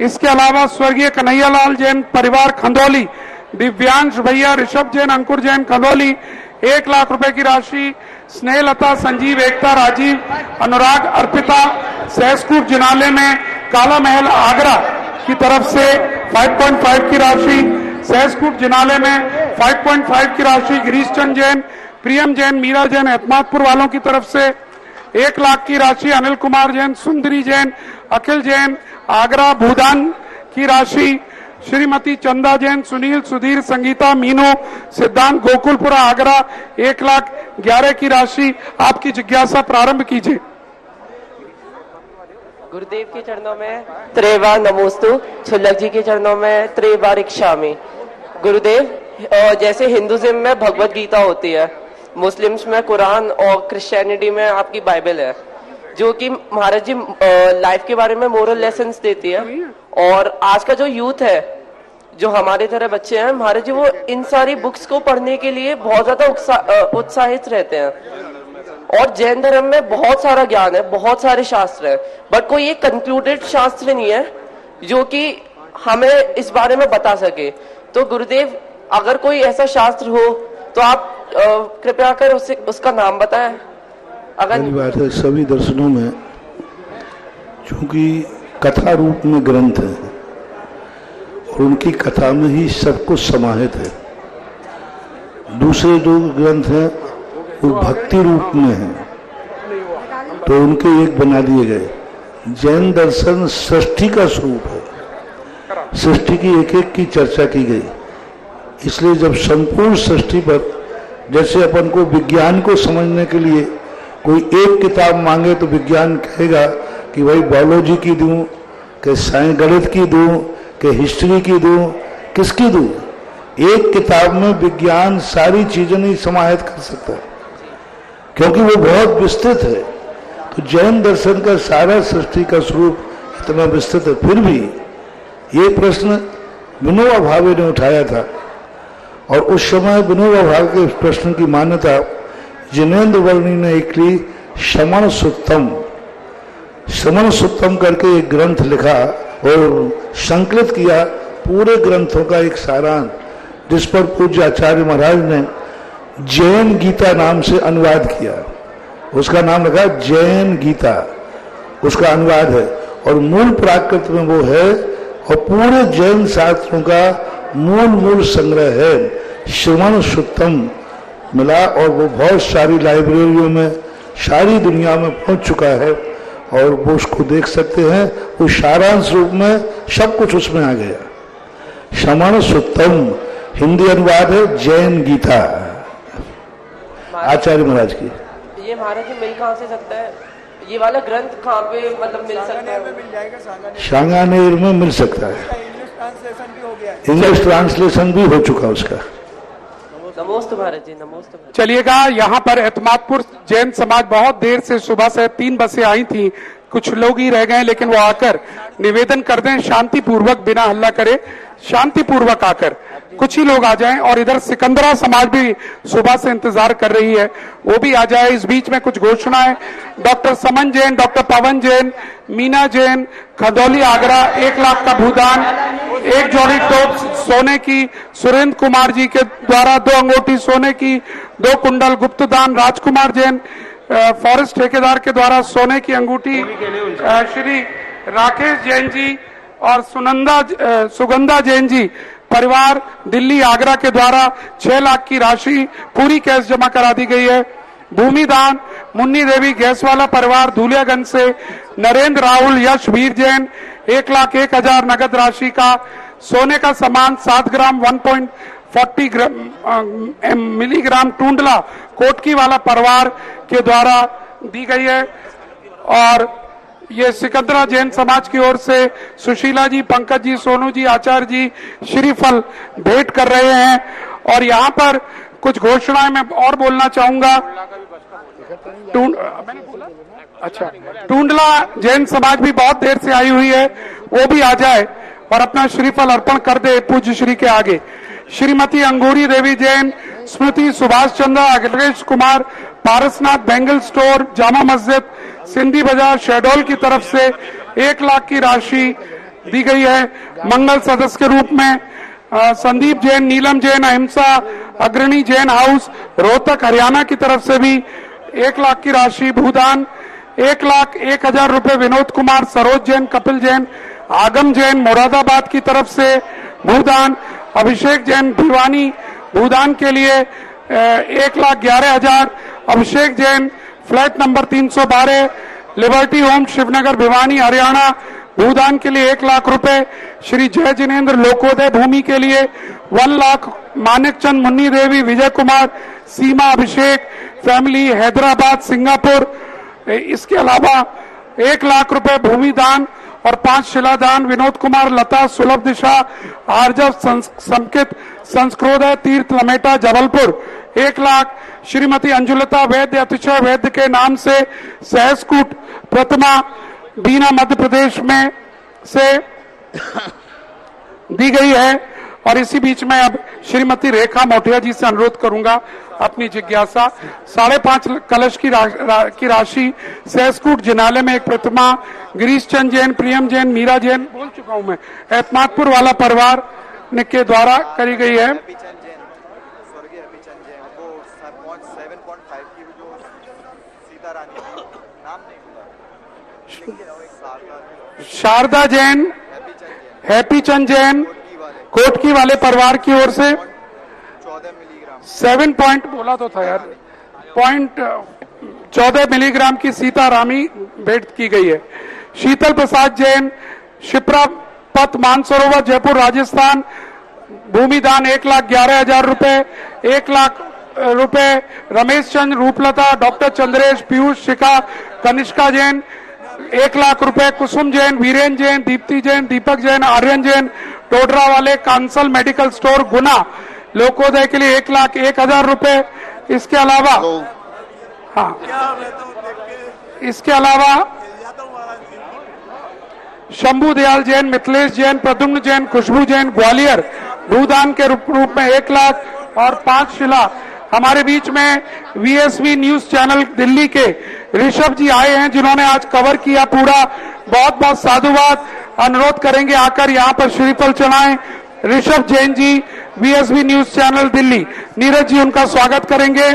इसके अलावा स्वर्गीय कन्हैयालाल जैन परिवार खंदौली, दिव्यांश भैया, ऋषभ जैन, अंकुर जैन, खंदौली 1 लाख रुपए की राशि। स्नेहलता, संजीव, एकता, राजीव, अनुराग, अर्पिता सहसकूट जिनाले में काला महल आगरा की तरफ से 5.5 की राशि। सहसकूट जिनाले में 5.5 की राशि। गिरीश चंद जैन, प्रियम जैन, मीरा जैन, एतमादपुर वालों की तरफ से 1 लाख की राशि। अनिल कुमार जैन, सुंदरी जैन, अखिल जैन, आगरा भूदान की राशि। श्रीमती चंदा जैन, सुनील, सुधीर, संगीता, मीनू, सिद्धांत, गोकुलपुरा आगरा 1,11,000 की राशि। आपकी जिज्ञासा प्रारंभ कीजिए। गुरुदेव के चरणों में त्रेवा नमोस्तु, छुल्लक जी के चरणों में त्रेवा इच्छामि। गुरुदेव, जैसे हिंदुइज्म में भगवत गीता होती है, मुस्लिम्स में कुरान और क्रिश्चियनिटी में आपकी बाइबल है, जो कि महाराज जी लाइफ के बारे में मोरल लेसन्स देती है। और आज का जो यूथ है, जो हमारे तरह बच्चे हैं महाराज जी, वो इन सारी बुक्स को पढ़ने के लिए बहुत ज्यादा उत्साहित रहते हैं। और जैन धर्म में बहुत सारा ज्ञान है, बहुत सारे शास्त्र हैं, बट कोई एक कंक्लूडेड शास्त्र नहीं है जो कि हमें इस बारे में बता सके। तो गुरुदेव, अगर कोई ऐसा शास्त्र हो तो आप कृपया कर उसका नाम बताएं। पहली बात है, सभी दर्शनों में चूंकि कथा रूप में ग्रंथ है और उनकी कथा में ही सब कुछ समाहित है। दूसरे जो ग्रंथ हैं वो भक्ति रूप में हैं, तो उनके एक बना दिए गए। जैन दर्शन सृष्टि का स्वरूप है, सृष्टि की एक एक की चर्चा की गई। इसलिए जब संपूर्ण सृष्टि पर, जैसे अपन को विज्ञान को समझने के लिए कोई एक किताब मांगे तो विज्ञान कहेगा कि भाई बायोलॉजी की दूं, कि साइंस गणित की दूं, कि हिस्ट्री की दूं, किसकी दूं। एक किताब में विज्ञान सारी चीजें नहीं समाहित कर सकता, क्योंकि वो बहुत विस्तृत है। तो जैन दर्शन का सारा सृष्टि का स्वरूप इतना विस्तृत है। फिर भी ये प्रश्न विनोबा भावे ने उठाया था, और उस समय विनोबा भावे के प्रश्न की मान्यता जिनेन्द्र वर्णी ने एक ली, शमन सुत्तम। शमन सुत्तम करके एक ग्रंथ लिखा और संकलित किया पूरे ग्रंथों का एक सारांश, जिस पर पूज्य आचार्य महाराज ने जैन गीता नाम से अनुवाद किया। उसका नाम रखा जैन गीता, उसका अनुवाद है, और मूल प्राकृत में वो है, और पूरे जैन शास्त्रों का मूल संग्रह है। श्रवण सुत्तम मिला, और वो बहुत सारी लाइब्रेरियों में सारी दुनिया में पहुंच चुका है, और वो उसको देख सकते हैं। वो सारांश रूप में सब कुछ उसमें आ गया। श्रवण सुत्तम हिंदी अनुवाद है जैन गीता, आचार्य महाराज की। ये महाराज जी मिल कहाँ से सकता है? ये वाला ग्रंथ कहाँ पे मतलब मिल सकता है? सांगानेर में मिल सकता है। इंग्लिश ट्रांसलेशन भी हो चुका उसका। नमोस्तु महाराज जी, नमोस्तु। चलिएगा, यहाँ पर एतमादपुर जैन समाज बहुत देर से, सुबह से 3 बसें आई थी, कुछ लोग ही रह गए, लेकिन वो आकर निवेदन कर दें शांतिपूर्वक, बिना हल्ला करे, शांतिपूर्वक आकर कुछ ही लोग आ जाएं। और इधर सिकंदरा समाज भी सुबह से इंतजार कर रही है, वो भी आ जाए। इस बीच में कुछ घोषणाएं, डॉक्टर समन जैन, डॉक्टर पवन जैन, मीना जैन, खदौली आगरा 1 लाख का भूदान, 1 जोड़ी टोप सोने की सुरेंद्र कुमार जी के द्वारा, 2 अंगूठी सोने की, 2 कुंडल गुप्त दान, राजकुमार जैन फॉरेस्ट ठेकेदार के द्वारा सोने की अंगूठी, श्री राकेश जैन जी और सुगंधा जैन जी परिवार दिल्ली आगरा के द्वारा 6 लाख की राशि पूरी कैश जमा करा दी गई है। भूमि दान मुन्नी देवी गैसवाला परिवार धूलियागंज से, नरेंद्र राहुल यश वीर जैन 1,01,000 नगद राशि का। सोने का सामान 7 ग्राम 1.40 मिलीग्राम टूंडला कोटकी वाला परिवार के द्वारा दी गई है। और ये सिकंदरा जैन समाज की ओर से सुशीला जी, पंकज जी, सोनू जी, आचार्य जी श्रीफल भेंट कर रहे हैं। और यहाँ पर कुछ घोषणाएं मैं और बोलना चाहूंगा। अच्छा, टूंडला जैन समाज भी बहुत देर से आई हुई है, वो भी आ जाए और अपना श्रीफल अर्पण कर दे पूज्य श्री के आगे। श्रीमती अंगूरी देवी जैन, स्मृति सुभाष चंद्र, अखिलेश कुमार, पारसनाथ बैंगल स्टोर, जामा मस्जिद, सिंधी बाजार, शहडोल की तरफ से 1 लाख की राशि दी गई है। मंगल सदस्य के रूप में संदीप जैन, नीलम जैन, अहिंसा अग्रणी जैन हाउस रोहतक हरियाणा की तरफ से भी 1 लाख की राशि। भूदान 1,01,000 रुपए विनोद कुमार, सरोज जैन, कपिल जैन, आगम जैन मुरादाबाद की तरफ से भूदान। अभिषेक जैन भिवानी भूदान के लिए 1,11,000। Abhishek Jain flat number 312 liberty home Shivnagar Bhiwani Haryana Bhoodan के लिए 1 लाख रुपए। श्री जय जिनेन्द्र लोकोदय भूमि के लिए 1 लाख। मानिक चंद, मुन्नी देवी, विजय कुमार, सीमा अभिषेक फैमिली हैदराबाद सिंगापुर। इसके अलावा 1 लाख रुपए भूमि दान और 5 शिलादान। विनोद कुमार, लता, सुलभ दिशा, आर्जव, संकित, संस्कृदय तीर्थ लमेटा जबलपुर 1 लाख श्रीमती अंजुलता वैद्य अतिशय वैद्य के नाम से सहस्कूट प्रतिमा बीना मध्य प्रदेश में से दी गई है। और इसी बीच में अब श्रीमती रेखा मोटिया जी से अनुरोध करूंगा अपनी जिज्ञासा। 5.5 कलश की राशि सहस्कूट जिनालय में एक प्रतिमा गिरीश चंद जैन, प्रियम जैन, मीरा जैन बोल चुका हूं मैं, एतमादपुर वाला परिवार के द्वारा करी गई है। शारदा जैन, हैप्पी चंद जैन कोटकी वाले परिवार की ओर से 7 पॉइंट बोला तो था यार 14 मिलीग्राम की सीतारामी भेंट की गई है। शीतल प्रसाद जैन, शिप्रा पथ मानसरोवर जयपुर राजस्थान, भूमिदान 1,11,000 रुपए। 1 लाख रुपए रमेश चंद्र, रूपलता, डॉक्टर चंद्रेश, पीयूष, शिखा, कनिष्का जैन। 1 लाख रुपए कुसुम जैन, वीरेंद्र जैन, दीप्ति जैन, दीपक जैन, आर्यन जैन, टोडरा वाले कांसल मेडिकल स्टोर गुना लोकोदय के लिए 1,01,000 रुपए। इसके अलावा इसके अलावा शंभू दयाल जैन, मिथिलेश जैन, प्रद्युम्न जैन, खुशबू जैन ग्वालियर भूदान के रूप में 1 लाख और 5 शिला। हमारे बीच में VSV न्यूज चैनल दिल्ली के ऋषभ जी आए हैं जिन्होंने आज कवर किया पूरा, बहुत बहुत साधुवाद। अनुरोध करेंगे आकर यहाँ पर श्रीफल चढ़ाएं। Rishabh Jain ji VSV news channel Delhi, Neeraj ji उनका स्वागत करेंगे।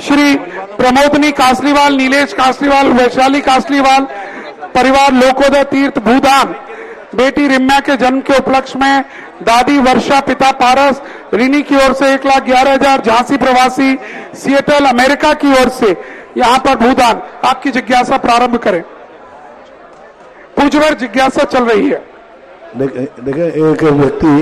श्री प्रमोदनी कासलीवाल, नीलेश कासलीवाल, वैशाली कासलीवाल परिवार लोकोदय तीर्थ भूदान बेटी रिम्या के जन्म के उपलक्ष्य में दादी वर्षा, पिता पारस, रिनी की ओर से 1,11,000। झांसी प्रवासी सिएटल अमेरिका की ओर से यहाँ पर भूदान। आपकी जिज्ञासा प्रारंभ करें। पूज्यवर जिज्ञासा चल रही है। देखिए एक व्यक्ति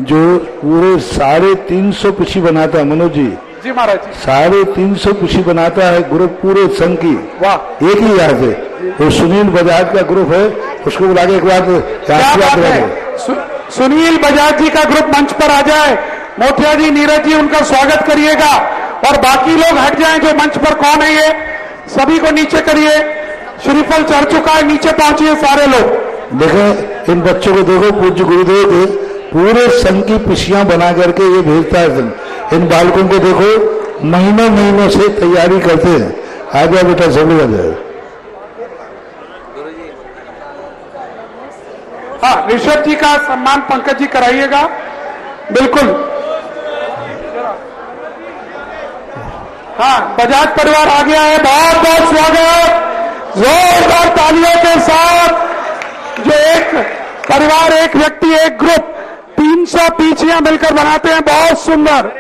जो पूरे 350 पुछी बनाता है, मनोज जी जी महाराज जी, 350 पुछी बनाता है ग्रुप पूरे संघ की, वाह, एक ही याद है। वो सुनील बजाज का ग्रुप है, उसको बुला के एक बार सुनील बजाज जी का ग्रुप मंच पर आ जाए। मोटिया जी, नीरज जी उनका स्वागत करिएगा और बाकी लोग हट जाएं। जो मंच पर कौन है ये सभी को नीचे करिए। श्रीफल चढ़ चुका है, नीचे पहुंचिए सारे लोग। देखो इन बच्चों को देखो, पूज्य गुरुदेव के पूरे संघ की पिछियां बना करके ये भेजता है संघ। इन बालकों को देखो महीनों महीनों से तैयारी करते हैं। आ जाओ बेटा, सब लोग आ जाए। हाँ, ऋषभ जी का सम्मान पंकज जी कराइएगा। बिल्कुल, हाँ, बजाज परिवार आ गया है, बहुत बहुत स्वागत, जोरदार तालियों के साथ। जो एक परिवार, एक व्यक्ति, एक ग्रुप 300 पीछियां मिलकर बनाते हैं, बहुत सुंदर,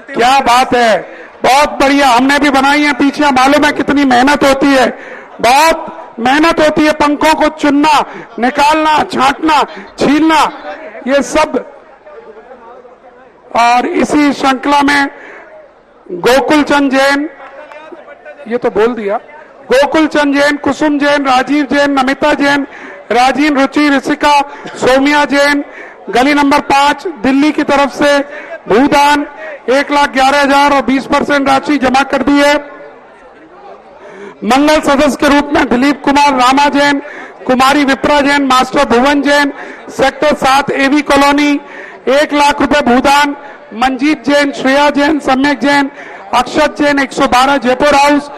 क्या बात है, बहुत बढ़िया। हमने भी बनाई है पीछियां, मालूम है कितनी मेहनत होती है, बहुत मेहनत होती है पंखों को चुनना, निकालना, छांटना, छीलना, ये सब। और इसी श्रृंखला में गोकुल चंद जैन, ये तो बोल दिया, गोकुल चंद जैन, कुसुम जैन, राजीव जैन, नमिता जैन, राजीन, रुचि, ऋषिका, सोमिया जैन, गली नंबर 5 दिल्ली की तरफ से भूदान 1,11,000 और 20% राशि जमा कर दी है। मंगल सदस्य के रूप में Dilip Kumar, Rama Jain, Kumari Vipra Jain, master Bhuvan Jain, sector 7 AV colony 1 lakh रुपए भूदान। मंजीत जैन, श्रेया जैन, सम्यक जैन, अक्षत जैन 112 जयपुर हाउस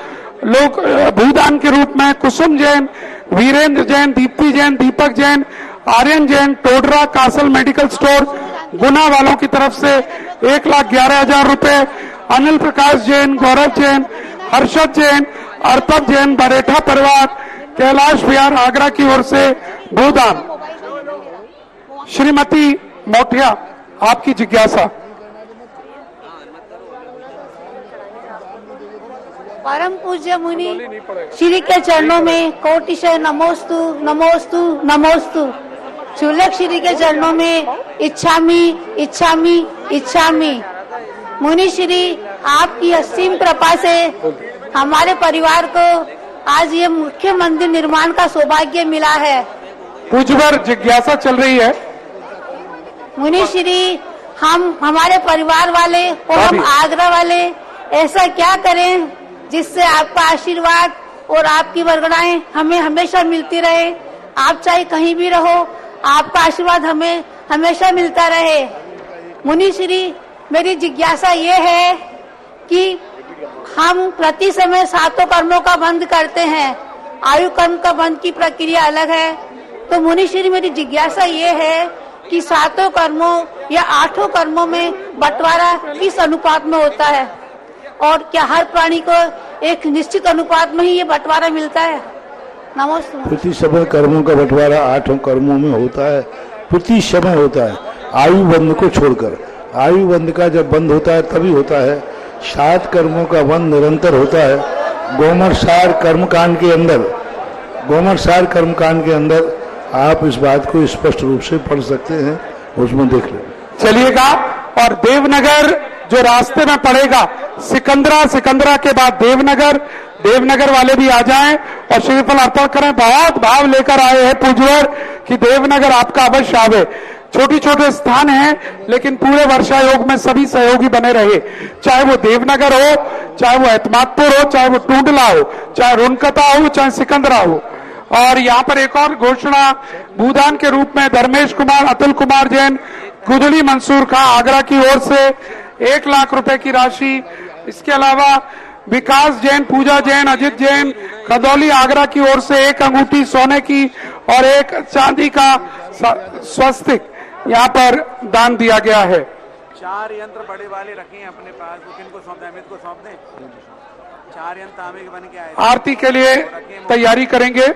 लोग भूदान के रूप में। कुसुम जैन, वीरेंद्र जैन, दीप्ति जैन, दीपक जैन, आर्यन जैन, टोडरा कासल मेडिकल स्टोर गुना वालों की तरफ से 1,11,000 रुपए। अनिल प्रकाश जैन, गौरव जैन, हर्षद जैन, अर्तव जैन, बरेठा परिवार कैलाश विहार आगरा की ओर से भूदान। श्रीमती मोटिया, आपकी जिज्ञासा। परम पूज्य मुनि श्री के चरणों में कोटिशय नमोस्तु नमोस्तु नमोस्तु। चुलक श्री के चरणों में इच्छामी इच्छामी इच्छामी। मुनि श्री, आपकी असीम कृपा से हमारे परिवार को आज ये मुख्य मंदिर निर्माण का सौभाग्य मिला है। पूज्यवर जिज्ञासा चल रही है। मुनि श्री, हम हमारे परिवार वाले और हम आगरा वाले ऐसा क्या करें जिससे आपका आशीर्वाद और आपकी वरगणाएं हमें हमेशा मिलती रहे। आप चाहे कहीं भी रहो, आपका आशीर्वाद हमें हमेशा मिलता रहे। मुनि श्री, मेरी जिज्ञासा ये है कि हम प्रति समय 7 कर्मों का बंध करते हैं, आयु कर्म का बंध की प्रक्रिया अलग है। तो मुनि श्री, मेरी जिज्ञासा ये है कि 7 कर्मों या 8 कर्मों में बंटवारा किस अनुपात में होता है, और क्या हर प्राणी को एक निश्चित अनुपात में ही ये बंटवारा मिलता है? नमस्ते। प्रति समय कर्मों का बंटवारा 8 कर्मों में होता है, प्रति समय होता है, आयु बंध को छोड़कर। आयु बंध का जब बंद होता है तभी होता है। 7 कर्मों का बंध निरंतर होता है। गोमरसार कर्मकांड के अंदर आप इस बात को स्पष्ट रूप से पढ़ सकते हैं, उसमें देख लें। चलिएगा। और देवनगर जो रास्ते में पड़ेगा, सिकंदरा के बाद देवनगर वाले भी आ जाएं और श्रीफल अर्पण करें। बहुत भाव लेकर आए हैं पूज्यवर कि देवनगर आपका अवश्य आवे। छोटे स्थान हैं, लेकिन पूरे वर्षा योग में सभी सहयोगी बने रहे, चाहे वो देवनगर हो, चाहे वो एतमादपुर हो, चाहे वो टूंडला हो, चाहे रुनकता हो, चाहे सिकंदरा हो। और यहाँ पर एक और घोषणा भूदान के रूप में धर्मेश कुमार, अतुल कुमार जैन, गुदड़ी मंसूर खां आगरा की ओर से 1 लाख रुपए की राशि। इसके अलावा विकास जैन, पूजा जैन, अजित जैन, खदौली आगरा की ओर से 1 अंगूठी सोने की और 1 चांदी का स्वस्तिक यहाँ पर दान दिया गया है। 4 यंत्र बड़े वाले रखे हैं अपने पास, वो किनको सौंप दें? अमित को सौंप दें। 4 यंत्र तांबे के बन के आए। आरती के लिए तैयारी करेंगे।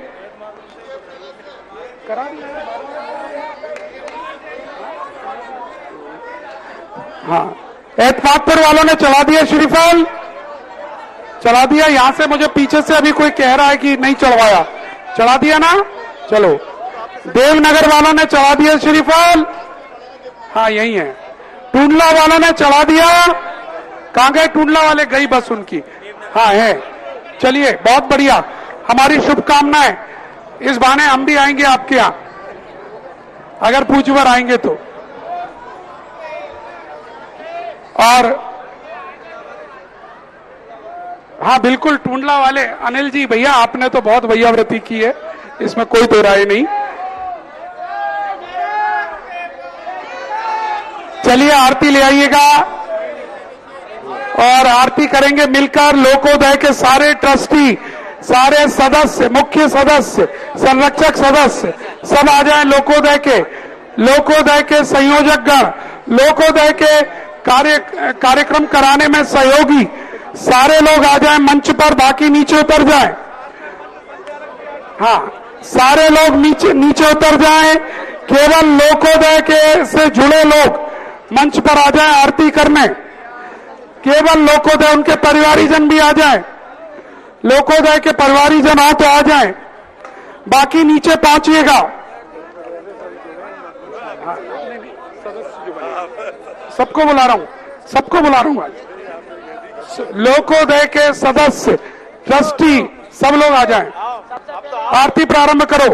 हाँ, एतमादपुर वालों ने चला दिया, श्रीफल चला दिया। यहां से मुझे पीछे से अभी कोई कह रहा है कि नहीं चढ़वाया, चढ़ा दिया ना? चलो, देवनगर वालों ने चढ़ा दिया श्रीफल। हाँ, यही है। टूंडला वालों ने चढ़ा दिया। कहां गए टूंडला वाले? गई बस उनकी। हाँ है। चलिए, बहुत बढ़िया, हमारी शुभकामनाएं। इस बहाने हम भी आएंगे आपके यहाँ, अगर पूज्यवर आएंगे तो। और हाँ, बिल्कुल, टूंडला वाले अनिल जी भैया, आपने तो बहुत भैया व्रती की है, इसमें कोई दो राय नहीं। चलिए, आरती ले आइएगा और आरती करेंगे मिलकर। लोकोदय के सारे ट्रस्टी, सारे सदस्य, मुख्य सदस्य, संरक्षक सदस्य सब आ जाएं। लोकोदय के संयोजक गण, लोकोदय के कार्यक्रम कराने में सहयोगी सारे लोग आ जाएं मंच पर, बाकी नीचे उतर जाएं। हाँ, सारे लोग नीचे उतर जाएं। केवल लोकोदय के से जुड़े लोग मंच पर आ जाएं आरती करने। केवल लोकोदय, उनके परिवारीजन भी आ जाएं। लोकोदय के परिवारीजन हो तो आ जाएं, बाकी नीचे पहुंचिएगा। सबको बुला रहा हूं। लोकोदय के सदस्य, ट्रस्टी सब लोग आ जाएं। आरती प्रारंभ करो।